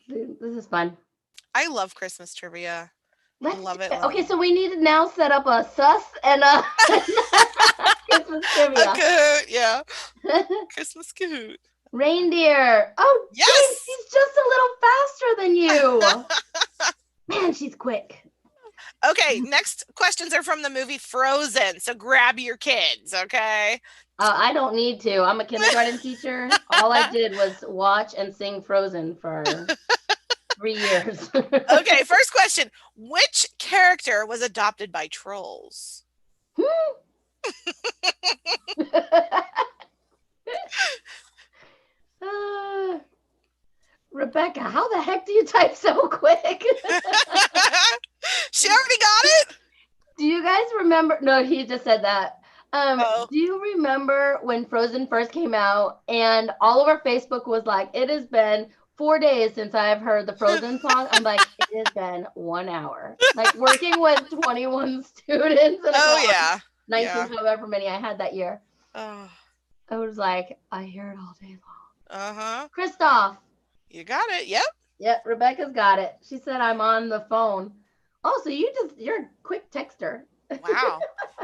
this is fun. I love Christmas trivia. I love it. Okay, so we need to now set up a sus and a Christmas trivia. A Kahoot, yeah. Christmas Kahoot. Reindeer. Oh, yes. James, she's just a little faster than you. Man, she's quick. Okay, next questions are from the movie Frozen. So grab your kids, okay? I don't need to. I'm a kindergarten teacher. All I did was watch and sing Frozen for 3 years. Okay, first question. Which character was adopted by trolls? Rebecca, how the heck do you type so quick? She already got it? Do you guys remember? No, he just said that. Do you remember when Frozen first came out and all over Facebook was like, it has been 4 days since I've heard the Frozen song? I'm like, it has been 1 hour. Like working with 21 students and yeah. 19, however many I had that year. Oh. I was like, I hear it all day long. Uh-huh. Christoph. You got it. Yep. Yep, Rebecca's got it. She said I'm on the phone. Oh, so you're a quick texter. Wow.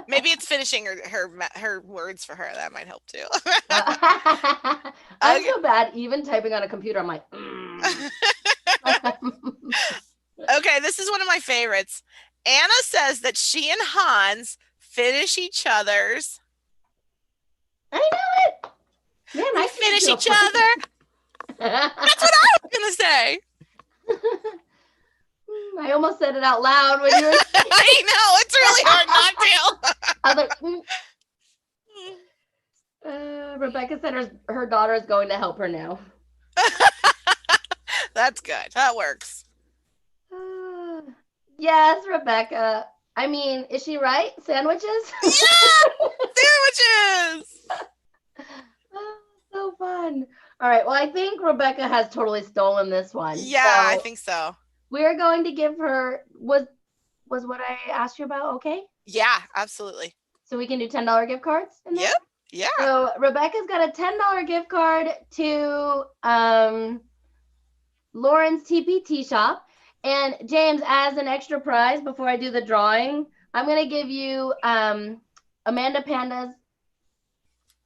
Maybe it's finishing her words for her. That might help too. I feel bad even typing on a computer. I'm like, Okay, this is one of my favorites. Anna says that she and Hans finish each other's. I know it. Man, I finish each other. That's what I was gonna say. I almost said it out loud when you were saying. I know, it's really hard not to. I was like, Rebecca said her daughter is going to help her now. That's good. That works. Yes, Rebecca. I mean, is she right? Sandwiches? Yeah! Sandwiches! So fun. All right. Well, I think Rebecca has totally stolen this one. Yeah, so I think so. We're going to give her, was what I asked you about okay? Yeah, absolutely. So we can do $10 gift cards in there? Yep. Yeah. So Rebecca's got a $10 gift card to Lauren's TpT Shop. And James, as an extra prize before I do the drawing, I'm going to give you Amanda Panda's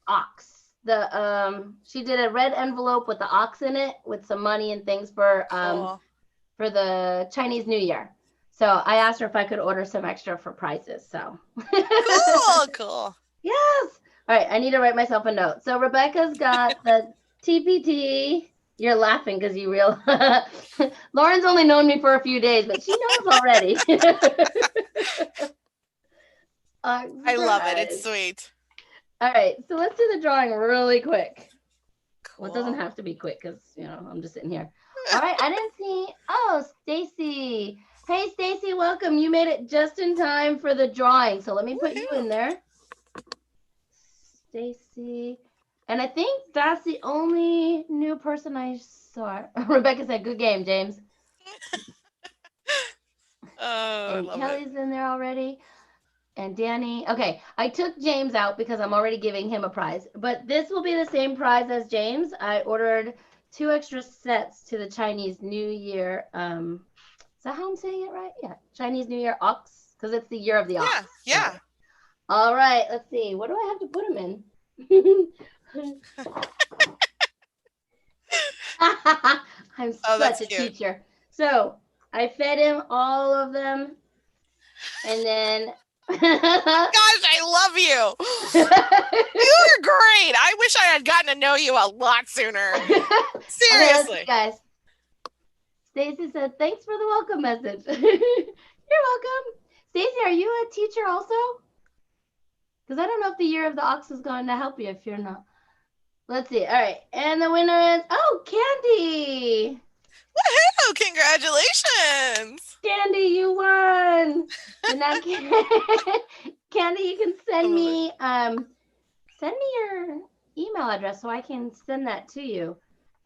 ox. She did a red envelope with the ox in it with some money and things for the Chinese New Year. So I asked her if I could order some extra for prizes. So cool. Yes. All right. I need to write myself a note. So Rebecca's got the TpT. You're laughing because you realize Lauren's only known me for a few days, but she knows already. I love it. It's sweet. All right. So let's do the drawing really quick. Cool. Well, it doesn't have to be quick because, I'm just sitting here. All right. I didn't see. Oh, Stacy. Hey, Stacy, welcome. You made it just in time for the drawing. So let me put you in there. Stacy. And I think that's the only new person I saw. Rebecca said, good game, James. And Kelly's in there already. And Danny. Okay, I took James out because I'm already giving him a prize. But this will be the same prize as James. I ordered 2 extra sets to the Chinese New Year. Is that how I'm saying it right? Yeah, Chinese New Year ox, because it's the year of the ox. Yeah. All right, let's see. What do I have to put him in? I'm such a teacher. So I fed him all of them, and then gosh, I love you. You're great. I wish I had gotten to know you a lot sooner. Seriously. Okay, guys. Stacy said, thanks for the welcome message. You're welcome. Stacy, are you a teacher also? Because I don't know if the year of the ox is going to help you if you're not. Let's see. All right. And the winner is, Candy. Woohoo! Congratulations. Candy, you won. And now, Candy, you can send me your email address so I can send that to you.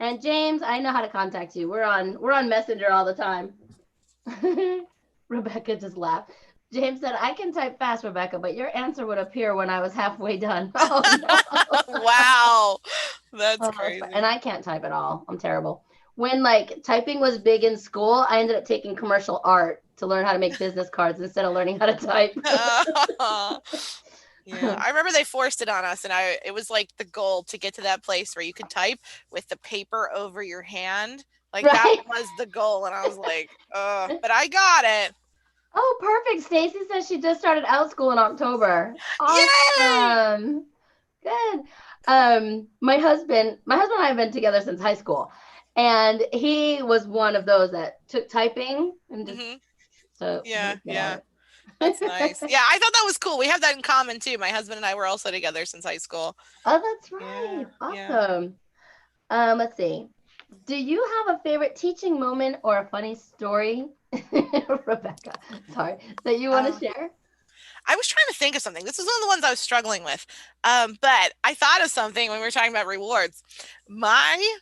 And James, I know how to contact you. We're on Messenger all the time. Rebecca just laughed. James said, I can type fast, Rebecca, but your answer would appear when I was halfway done. Oh, no. Wow. That's crazy. And I can't type at all. I'm terrible. When typing was big in school, I ended up taking commercial art to learn how to make business cards instead of learning how to type. Yeah, I remember they forced it on us, and it was like the goal to get to that place where you could type with the paper over your hand. That was the goal, and I was like, but I got it. Oh, perfect. Stacy says she just started Outschool in October. Awesome. Yay! Good. My husband and I have been together since high school. And he was one of those that took typing and just Hmm. so Yeah, really good yeah. at That's nice. it. Yeah, I thought that was cool. We have that in common too. My husband and I were also together since high school. Oh, that's Yeah, right. yeah. Awesome. Let's see. Do you have a favorite teaching moment or a funny story, Rebecca? Sorry, that you want to Uh, share? I was trying to think of something. This is one of the ones I was struggling with. But I thought of something when we were talking about rewards. My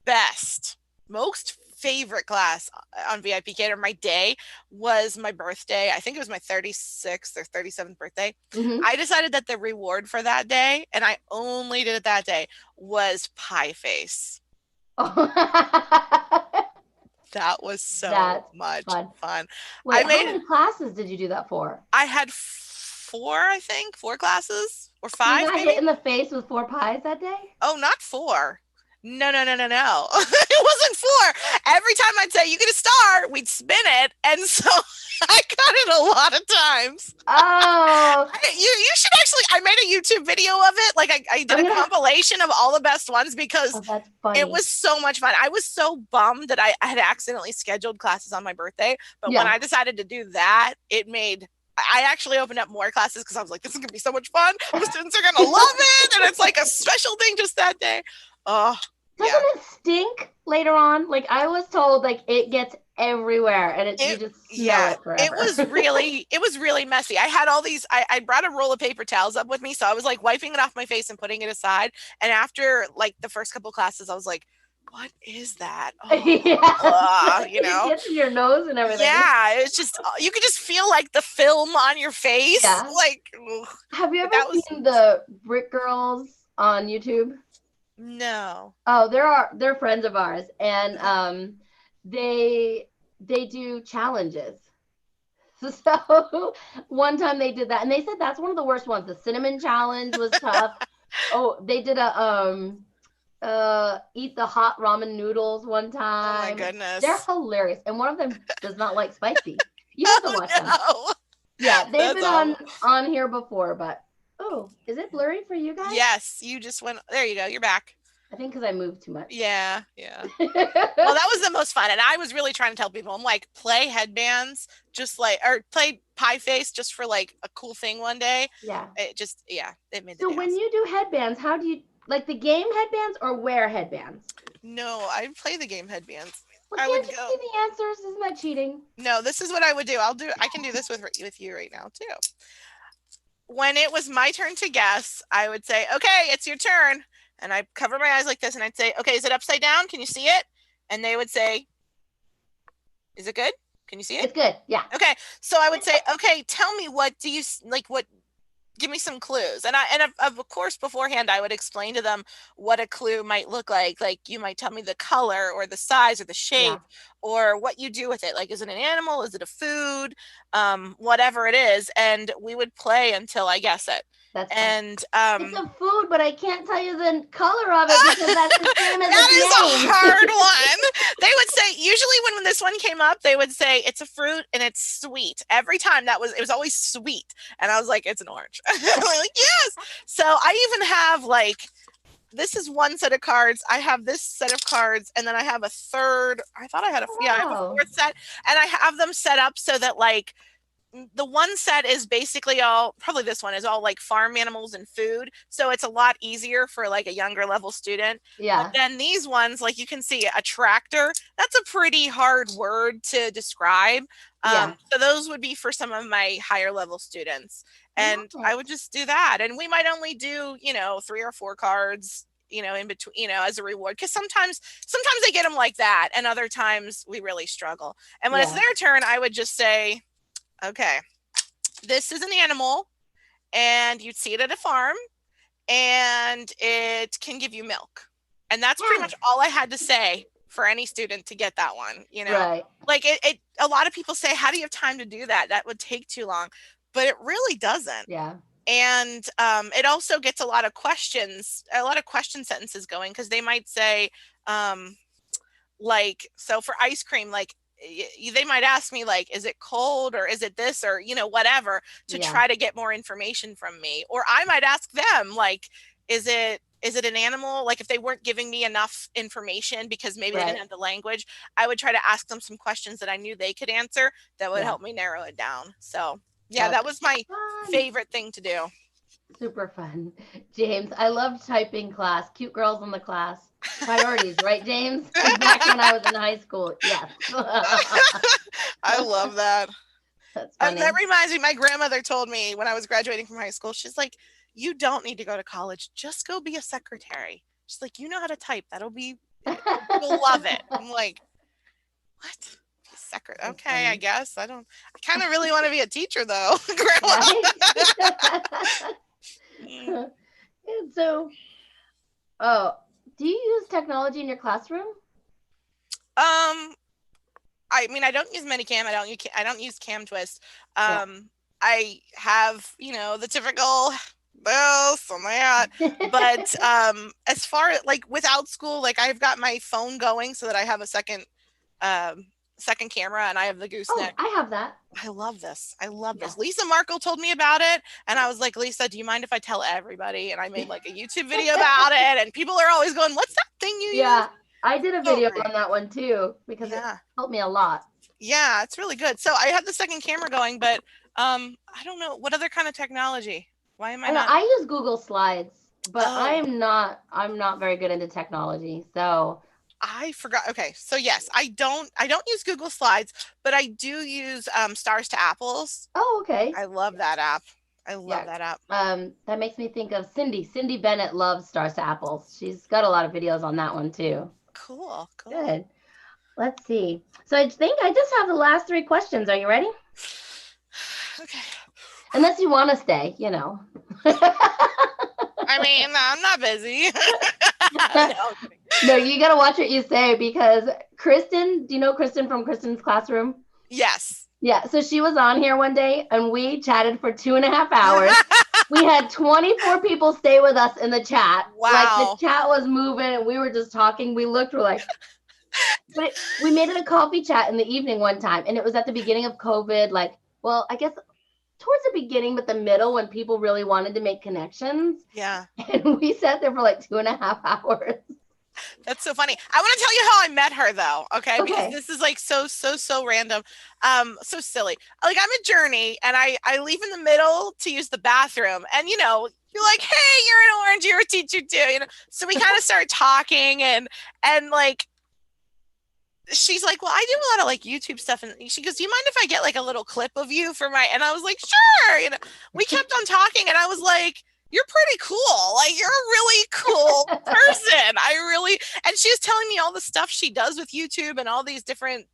best, most favorite class on VIPKid, or my day, was my birthday. I think it was my 36th or 37th birthday. Hmm. I decided that the reward for that day, and I only did it that day, was pie face. That was so That's much fun. fun. I Wait, how made many classes did you do that for? I had four, I think, four classes or So you five got hit maybe. in the face with 4 pies that day? Oh, not four. No, no, no, no, no. It wasn't four. Every time I'd say, you get a star, we'd spin it. And so I got it a lot of times. Oh, You should actually, I made a YouTube video of it. Like I did I'm a gonna. compilation of all the best ones because Oh, that's it funny. was so much fun. I was so bummed that I had accidentally scheduled classes on my birthday. But when Yeah. I decided to do that, it made I actually opened up more classes because I was like, this is gonna be so much fun. The students are gonna love it, and it's like a special thing just that day. Oh, Doesn't yeah. it stink later on? Like I was told, like it gets everywhere and you It just smell yeah, it forever. it was really messy. I had all these I brought a roll of paper towels up with me, so I was like wiping it off my face and putting it aside. And after like the first couple classes, I was like, what is that? Oh, Yeah, you it know? gets in your nose and everything. Yeah, it's just you could just feel like the film on your face. Yeah. Like ugh, Have you ever that was seen the Brick Girls on YouTube? no. Oh, they're friends of ours, and they they do challenges. So one time they did that, and they said that's one of the worst ones. The cinnamon challenge was tough. Oh, they did a eat the hot ramen noodles one Oh my time. They're goodness. hilarious, and one of them does not like spicy. You have to watch them. Oh Yeah, no. they've That's been awful. on here before, but oh, is it blurry for you guys? Yes, you just went there you go. You're back. I think because I moved too much. Yeah, yeah. Well, that was the most fun. And I was really trying to tell people, I'm like, play headbands, just like, or play pie face just for like a cool thing one day. Yeah. It just, yeah, it made the So when dance. you do headbands, how do you like the game headbands or wear headbands? No, I play the game headbands. Well, I would can't you go, see the answers? Isn't that cheating? no, this is what I would do. I can do this with you right now too. When it was my turn to guess, I would say, okay, it's your turn. And I cover my eyes like this and I'd say, okay, is it upside down? Can you see it? And they would say, is it good? Can you see it? It's good. Yeah. Okay. So I would say, okay, tell me what do you like what give me some clues. And of course beforehand I would explain to them what a clue might look like. Like you might tell me the color or the size or the Yeah. shape or what you do with it. Like is it an animal? Is it a food? Whatever it is. And we would play until I guess it. That's fun. And It's a food, but I can't tell you the color of it because that's the same as that its is a name. hard one. They would say usually when this one came up, they would say it's a fruit and it's sweet. Every time it was always sweet, and I was like, it's an orange. I'm like yes. So I even have like this is one set of cards. I have this set of cards, and then I have a third. I thought I had a Oh, yeah, I have a wow. fourth set, and I have them set up so that like the one set is basically all probably this one is all like farm animals and food, so it's a lot easier for like a younger level student. But Yeah. then these ones, like you can see a tractor, that's a pretty hard word to describe. Yeah. So those would be for some of my higher level students, Love and I it. would just do that, and we might only do three or four cards in between as a reward, because sometimes they get them like that and other times we really struggle. And when it's Yeah. their turn I would just say, okay, this is an animal and you'd see it at a farm and it can give you milk. And that's pretty Yeah. much all I had to say for any student to get that one. Right. Like a lot of people say, how do you have time to do that? That would take too long, but it really doesn't. Yeah. And it also gets a lot of question sentences going, because they might say, um, like, so for ice cream, like they might ask me like, is it cold or is it this or whatever, to Yeah. try to get more information from me. Or I might ask them like, Is it an animal? Like if they weren't giving me enough information because maybe they didn't Right. have the language, I would try to ask them some questions that I knew they could answer that would Yeah. help me narrow it down. So yeah, That's that was my fun. favorite thing to do. Super fun. James, I loved typing class. Cute girls in the class. Priorities, right, James? Back when I was in high school. Yes. I love that. That's That funny. reminds me, my grandmother told me when I was graduating from high school, she's like, you don't need to go to college. Just go be a secretary. She's like, you know how to type. You'll love it. I'm like, what? Secretary? That's Okay, I funny. guess. I kind of really want to be a teacher though, grandma. Right? Mm. And so, oh, do you use technology in your classroom? Um, I mean, I don't use Minicam. I don't use Cam Twist. Yeah. I have, the typical this and that. But as far as like with Outschool, like I've got my phone going so that I have a second camera and I have the Oh, gooseneck. I have that. I love this. I love Yeah. this. Lisa Markle told me about it. And I was like, Lisa, do you mind if I tell everybody? And I made like a YouTube video about it. And people are always going, what's that thing you use? Yeah. I did a So video great. on that one too because it Yeah. helped me a lot. Yeah, it's really good. So I have the second camera going, but I don't know what other kind of technology. Why am I I know not? I use Google Slides, but Oh, I'm not very good into technology. So, I forgot. Okay, so yes, I don't use Google Slides, but I do use Stars to Apples. oh, okay. I love that app. I love Yeah. that app. That makes me think of Cindy. Cindy Bennett loves Stars to Apples. She's got a lot of videos on that one too. Cool, cool. Good. Let's see. So I think I just have the last three questions. Are you ready? Okay. Unless you want to stay, you know. I mean, I'm not busy. No, No, you got to watch what you say because Kristen, do you know Kristen from Kristen's classroom? yes. Yeah, so she was on here one day and we chatted for 2.5 hours. We had 24 people stay with us in the chat. Like the Wow. chat was moving and we were just talking. We're like, but we made it a coffee chat in the evening one time. And it was at the beginning of COVID, like, well, I guess towards the beginning, but the middle when people really wanted to make connections. Yeah. And we sat there for like 2.5 hours. That's so funny. I want to tell you how I met her though, okay? Because Okay. this is like so random. So silly. Like I'm a journey and I leave in the middle to use the bathroom. And you're like, "Hey, you're an orange, you're a teacher too." So we kind of started talking and like she's like, "Well, I do a lot of like YouTube stuff." And she goes, "Do you mind if I get like a little clip of you for my?" And I was like, "Sure." We kept on talking and I was like, "You're pretty cool. Like you're a really cool person." And she was telling me all the stuff she does with YouTube and all these different,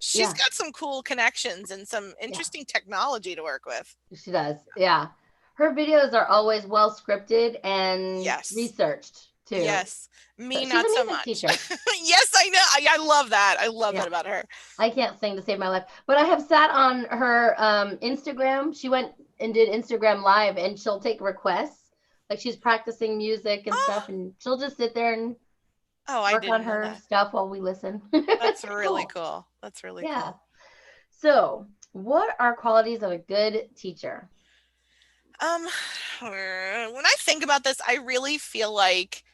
she's Yeah. got some cool connections and some Yeah. interesting technology to work with. She does. Yeah. Her videos are always well scripted and Yes. researched too. Yes. So Me, she's a not so music much. teacher. Yes, I know. I love that. I love Yeah. that about her. I can't sing to save my life, but I have sat on her Instagram. She went and did Instagram live and she'll take requests. Like she's practicing music and Oh, stuff and she'll just sit there and oh, I work on didn't know her that. stuff while we listen. That's It's really cool. cool. That's really Yeah. cool. So, what are qualities of a good teacher? Um, when I think about this, I really feel like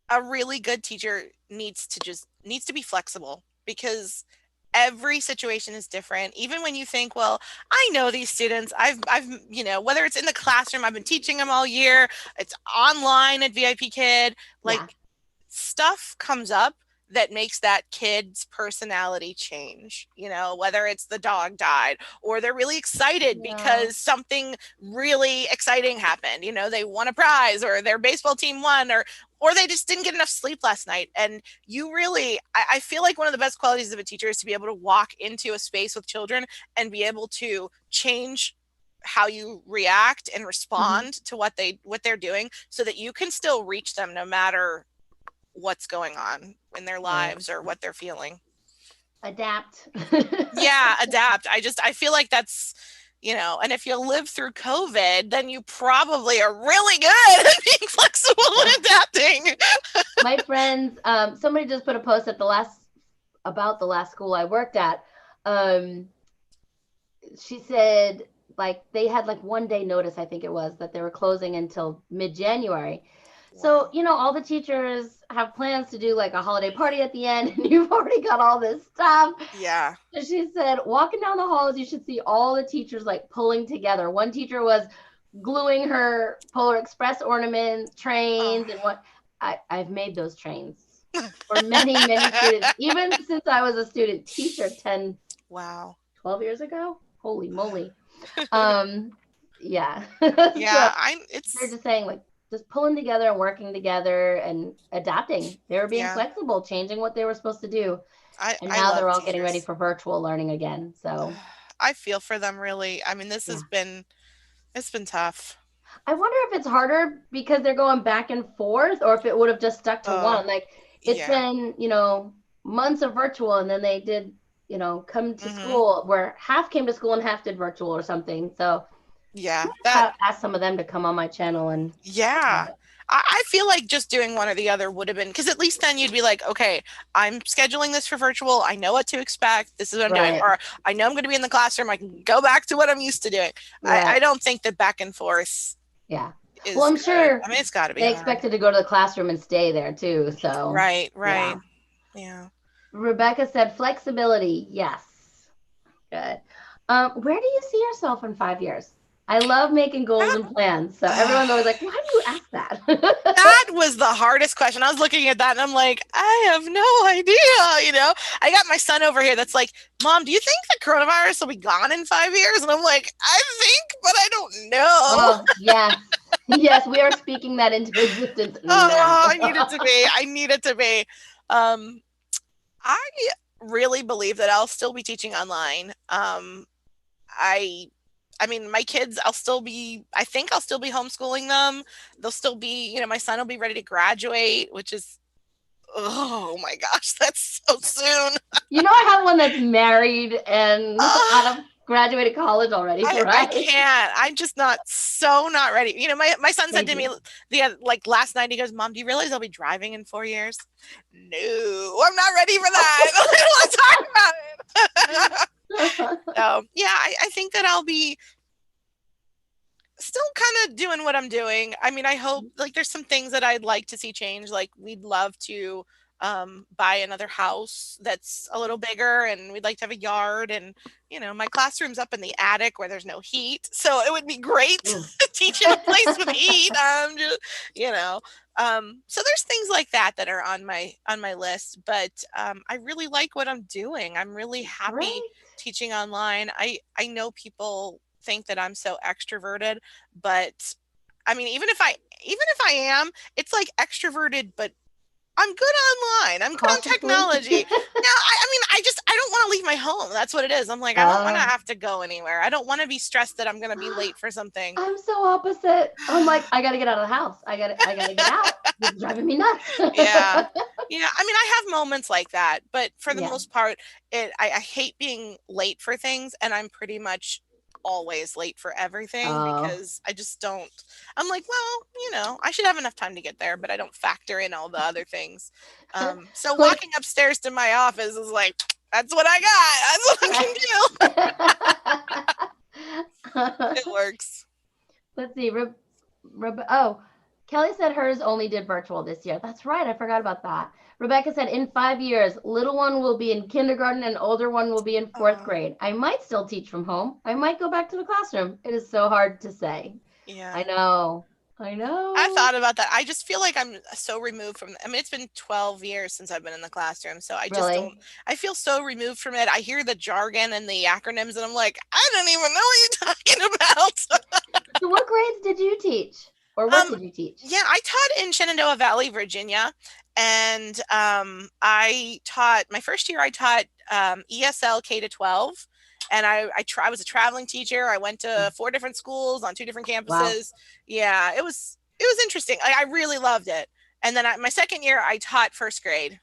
a really good teacher needs to be flexible because every situation is different. Even when you think, well, I know these students, whether it's in the classroom, I've been teaching them all year, it's online at VIPKid, Yeah. like stuff comes up that makes that kid's personality change, whether it's the dog died or they're really excited Yeah. because something really exciting happened, they won a prize or their baseball team won or they just didn't get enough sleep last night. And I feel like one of the best qualities of a teacher is to be able to walk into a space with children and be able to change how you react and Mm-hmm. respond to what they're doing so that you can still reach them no matter what's going on in their Right. lives or what they're feeling. Adapt. Yeah, adapt. I feel like that's, and if you live through COVID, then you probably are really good at being flexible and adapting. My friends, somebody just put a post at about the last school I worked at. She said like they had like 1 day notice, I think it was, that they were closing until mid-January. So, Wow. all the teachers have plans to do like a holiday party at the end, and you've already got all this stuff. Yeah. So she said, walking down the halls, you should see all the teachers like pulling together. One teacher was gluing her Polar Express ornament Oh. trains, and what I've made those trains for many, many students, even since I was a student teacher 10, Wow. 12 years ago. Holy moly. Um, yeah. So Yeah, I they're it's just saying like just pulling together and working together and adapting. They were being yeah. flexible, changing what they were supposed to do. And I now they're love all getting ready teachers. for virtual learning again. So I feel for them really. I mean, this has yeah. been it's been tough. I wonder if it's harder because they're going back and forth or if it would have just stuck to Oh, one. Like it's yeah. been, months of virtual and then they did, come to Mhm. school where half came to school and half did virtual or something. So Yeah. I asked some of them to come on my channel and Yeah. I feel like just doing one or the other would have been because at least then you'd be like, okay, I'm scheduling this for virtual. I know what to expect. This is what I'm doing. right, Or I know I'm going to be in the classroom. I can go back to what I'm used to doing. I right. don't think that back and forth Yeah. Well, is I'm good. sure I mean, it's got to be they hard. expected to go to the classroom and stay there too. So, Right, yeah. right. Yeah. Rebecca said flexibility. Yes. Good. Where do you see yourself in 5 years? I love making goals That, and plans. So uh, everyone's always like, why do you ask that? that was the hardest question. I was looking at that and I'm like, I have no idea. I got my son over here that's like, Mom, do you think the coronavirus will be gone in 5 years? And I'm like, I think, but I don't know. Oh, yes. Yes, we are speaking that into existence now. Oh, I need it to be. I need it to be. Um, I really believe that I'll still be teaching online. I I mean, my kids, I think I'll still be homeschooling them. They'll still be, my son will be ready to graduate, which is, oh my gosh, that's so soon. I have one that's married and out Uh, of graduated college already, I right? can't. I'm just not ready. My son said to me Maybe. like last night, he goes, Mom, do you realize I'll be driving in 4 years? No, I'm not ready for that. I don't want to talk about it. So yeah, I think that I'll be still kind of doing what I'm doing. I mean, I hope like there's some things that I'd like to see change. Like we'd love to buy another house that's a little bigger, and we'd like to have a yard. And my classroom's up in the attic where there's no heat, so it would be great Ooh. to teach in a place with heat. Just, you know. So there's things like that that are on my list, but I really like what I'm doing. I'm really happy Great. teaching online. I know people think that I'm so extroverted, but I mean, even if I am, it's like extroverted, but I'm good online. I'm good on Cautiously. technology. Now, I mean, I don't want to leave my home. That's what it is. I'm like, I don't want to uh, have to go anywhere. I don't want to be stressed that I'm going to be late for something. I'm so opposite. I'm like, I gotta get out of the house. I gotta get out. It's driving me nuts. Yeah. Yeah. I mean, I have moments like that, but for the Yeah. most part, I hate being late for things, and I'm pretty much always late for everything Oh. because I just don't. I'm like, well, I should have enough time to get there, but I don't factor in all the other things. So Quick. walking upstairs to my office is like, that's what I got. That's what I can do. It works. Let's see. Oh, Kelly said hers only did virtual this year. That's right. I forgot about that. Rebecca said in 5 years, little one will be in kindergarten and older one will be in fourth Oh, grade. I might still teach from home. I might go back to the classroom. It is so hard to say. yeah. I know. I I know. thought about that. I just feel like I'm so removed from, I mean, it's been 12 years since I've been in the classroom. So I just don't, Really. I feel so removed from it. I hear the jargon and the acronyms and I'm like, I don't even know what you're talking about. So what grades did you teach? Or what um, did you teach? yeah, I taught in Shenandoah Valley, Virginia. And I taught, my first year, I taught ESL K to 12. And I was a traveling teacher. I went to 4 different schools on 2 different Wow. campuses. Yeah, it was interesting. I really loved it. And then my second year, I taught first grade.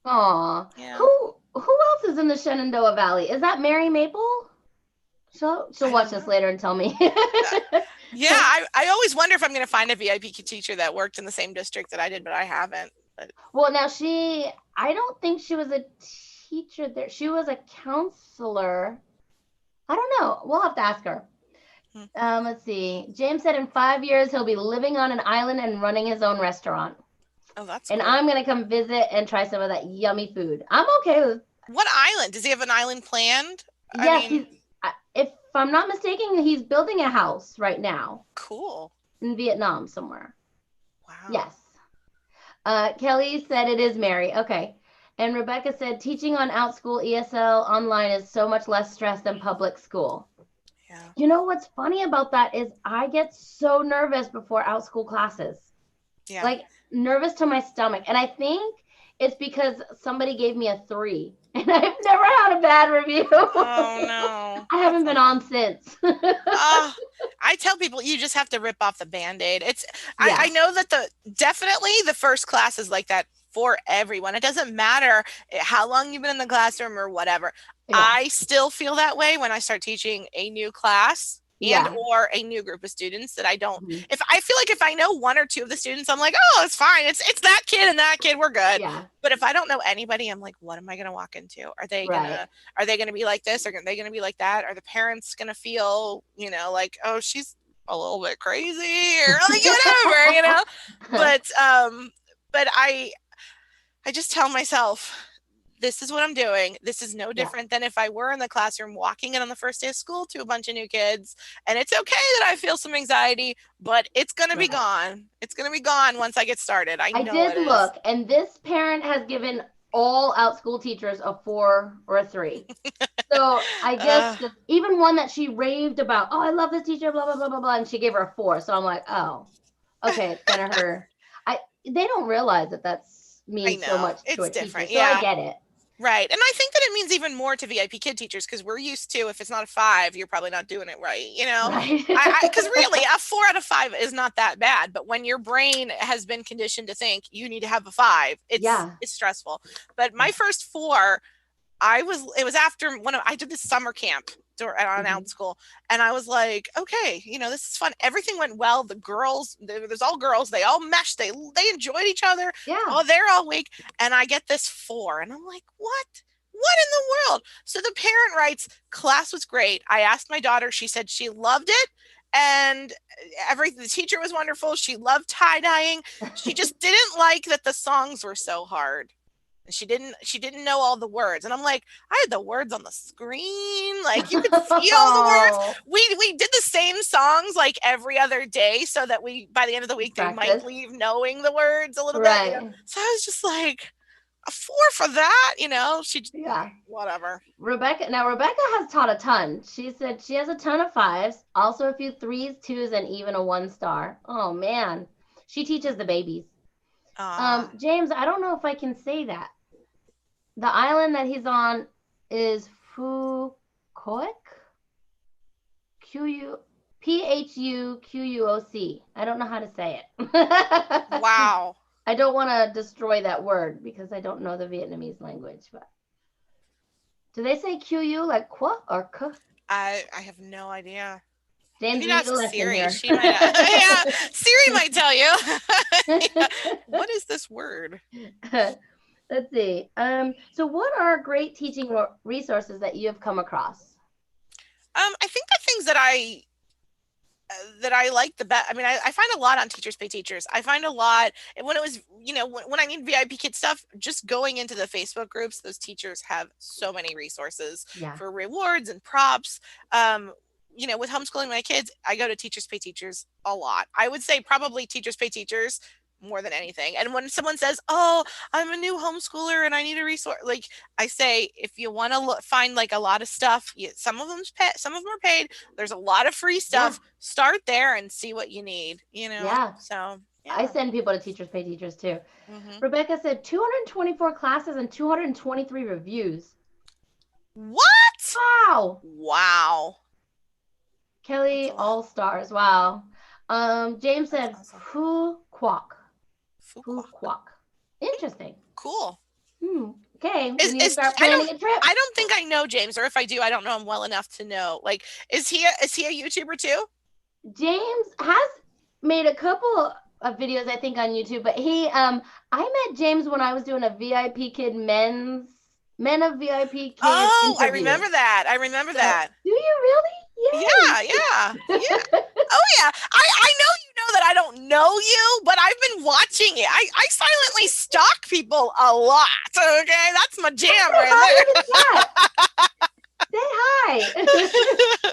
Aw. Yeah, Who else is in the Shenandoah Valley? Is that Mary Maple? She'll I watch don't this know. later and tell me. Yeah, I always wonder if I'm going to find a VIP teacher that worked in the same district that I did, but I haven't. But Well, now I don't think she was a teacher there. She was a counselor. I don't know. We'll have to ask her. Let's see. James said in 5 years he'll be living on an island and running his own restaurant. Oh, that's And cool. I'm gonna come visit and try some of that yummy food. I'm okay with. What island? Does he have an island planned? I Yes, mean, if I'm not mistaken, he's building a house right now cool. in Vietnam somewhere. Wow. Yes. Kelly said it is Mary. Okay. And Rebecca said teaching on Outschool ESL online is so much less stress than public school. Yeah. You know what's funny about that is I get so nervous before Outschool classes. Yeah. Like nervous to my stomach. And I think it's because somebody gave me a 3 and I've never had a bad review. Oh no. I That's haven't been awful. on since. Oh, I tell people you just have to rip off the Band-Aid. I Yeah. know that definitely the first class is like that for everyone. It doesn't matter how long you've been in the classroom or whatever. Yeah. I still feel that way when I start teaching a new class and Yeah. or a new group of students that I don't, Mhm. if I feel like if I know one or two of the students, I'm like, oh, it's fine. It's that kid and that kid, we're good. Yeah. But if I don't know anybody, I'm like, what am I going to walk into? Right. Are they going to be like this? Are they going to be like that? Are the parents going to feel, like, oh, she's a little bit crazy or like whatever. But I just tell myself, this is what I'm doing. This is no Yeah. different than if I were in the classroom walking in on the first day of school to a bunch of new kids. And it's okay that I feel some anxiety, but it's going to be Right. gone. It's going to be gone once I get started. I I know did it is. look, and this parent has given all Outschool teachers a 4 or a 3. So I guess Uh, even one that she raved about, oh, I love this teacher, blah, blah, blah, blah, blah. And she gave her a 4. So I'm like, oh, okay, it's kind of her. They don't realize that that's I means so know. much to It's a teacher. different. So I Yeah. get it. Right. And I think that it means even more to VIP Kid teachers because we're used to if it's not a 5, you're probably not doing it right. Right. Because really a 4 out of 5 is not that bad. But when your brain has been conditioned to think you need to have a 5, it's Yeah. it's stressful. But my Yeah. first 4, it was after I did this summer camp on Mhm. Outschool, and I was like, okay, this is fun. Everything went well. The girls, there's all girls. They all meshed. They enjoyed each other. Yeah. Oh, they're all week, and I get this 4, and I'm like, what? What in the world? So the parent writes, class was great. I asked my daughter. She said she loved it. And the teacher was wonderful. She loved tie dyeing. She just didn't like that the songs were so hard. And she didn't know all the words, and I'm like, I had the words on the screen, like you could feel the words. Oh, We did the same songs like every other day so that we by the end of the week they might practice. leave knowing the words a little bit. Right. So I was just like, a 4 for that. She Yeah. whatever. Rebecca has taught a ton. She said she has a ton of 5s, also a few 3s, 2s, and even a 1 star. Oh man. She teaches the babies. uh James, I don't know if I can say that. The island that he's on is Phuquoc? Phuquoc. I don't know how to say it. wow. I don't want to destroy that word because I don't know the Vietnamese language. But do they say Qu like quoi or k? I have no idea. You James, can we need a ask lesson Siri. here. She might. Yeah, Siri might tell you. Yeah. What is this word? Let's see. So what are great teaching resources that you have come across? I think the things that I like the best. I mean, I find a lot on Teachers Pay Teachers. I find a lot when it was, when I need VIP Kid stuff, just going into the Facebook groups, those teachers have so many resources Yeah. for rewards and props. With homeschooling my kids, I go to Teachers Pay Teachers a lot. I would say probably Teachers Pay Teachers more than anything. And when someone says, "Oh, I'm a new homeschooler and I need a resource," like I say, if you want to find like a lot of stuff, some of some of them are paid. There's a lot of free Yeah. stuff. Start there and see what you need. Yeah. So I yeah. send people to Teachers Pay Teachers too. Hmm. Rebecca said 224 classes and 223 reviews. What? Wow. Wow. That's Kelly, a lot. all stars. Wow. James That's said awesome. Phuquoc. Fuquoc. Phuquoc. Interesting. Cool. Okay, we Is need to is start planning a trip. I don't think I know James, or if I do, I don't know him well enough to know. Like, is he a YouTuber too? James has made a couple of videos, I think, on YouTube, but I met James when I was doing a VIPKid Men of VIPKid Oh, I interview. remember that. I remember So, that. do you really? Yeah, yeah, Yay! yeah. Oh yeah. I know you know that I don't know you, but I've been watching it. I silently stalk people a lot. Okay, that's my jam Say right hi in the there. chat. Say hi.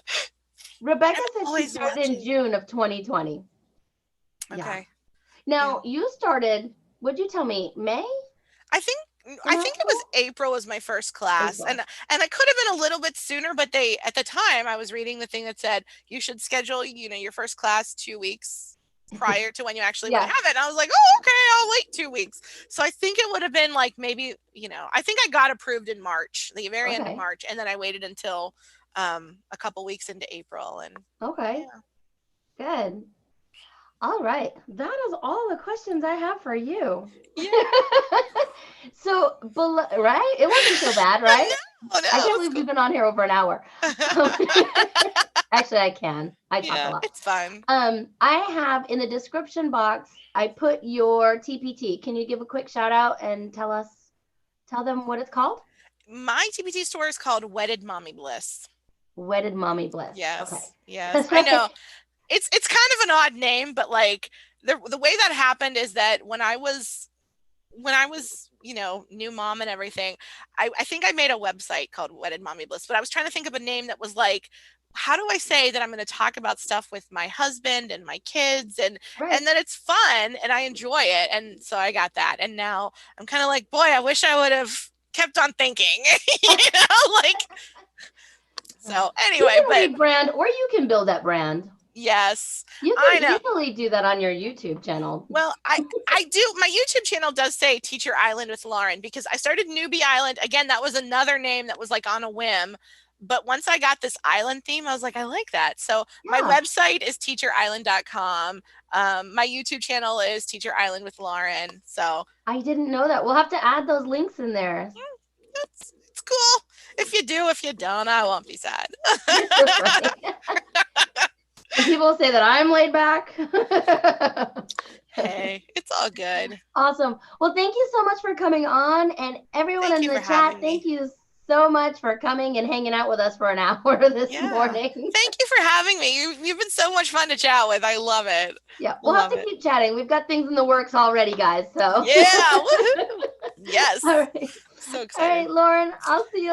Rebecca I'm said she always started in watching. June of 2020. Yeah. Okay. Yeah. Now you started, what'd you tell me? May? I think In I high think it was school? April was my first class, April. and I could have been a little bit sooner, but they at the time I was reading the thing that said you should schedule, your first class 2 weeks prior to when you actually want to Yeah. have it. And I was like, oh, okay, I'll wait 2 weeks. So I think it would have been like maybe, I think I got approved in March, the very end of Okay. March, and then I waited until a couple weeks into April, and Okay. yeah. Good. All right. That is all the questions I have for you. Yeah. So, right? It wasn't so bad, right? No, no, I it can't was believe cool. we've been on here over an hour. Actually, I can. I talk a Yeah, lot. it's fun. I have in the description box, I put your TPT. Can you give a quick shout out and tell them what it's called? My TPT store is called Wedded Mommy Bliss. Wedded Mommy Bliss. Okay. Yes, yes. That's I right. know. It's kind of an odd name, but like the way that happened is that when I was, new mom and everything, I think I made a website called Wedded Mommy Bliss, but I was trying to think of a name that was like, how do I say that I'm going to talk about stuff with my husband and my kids and Right. that it's fun and I enjoy it. And so I got that. And now I'm kind of like, boy, I wish I would have kept on thinking, like so You anyway, can but rebrand or you can build that brand. yes, You I can know. easily do that on your YouTube channel. Well, I do. My YouTube channel does say Teacher Island with Lauren because I started Newbie Island. Again, that was another name that was like on a whim. But once I got this island theme, I was like, I like that. So my Yeah. website is teacherisland.com. My YouTube channel is Teacher Island with Lauren. So I didn't know that. We'll have to add those links in there. it's cool. If you do, if you don't, I won't be sad. Right. And people say that I'm laid back. Hey, it's all good. Awesome. Well, thank you so much for coming on. And everyone Thank in you the for chat, having thank me. you so much for coming and hanging out with us for an hour this Yeah. morning. Thank you for having me. You've been so much fun to chat with. I love it. Yeah, we'll have Love to it. keep chatting. We've got things in the works already, guys. So, Yeah. Woohoo. Yes. all right. So All right, excited. Lauren, I'll see you later.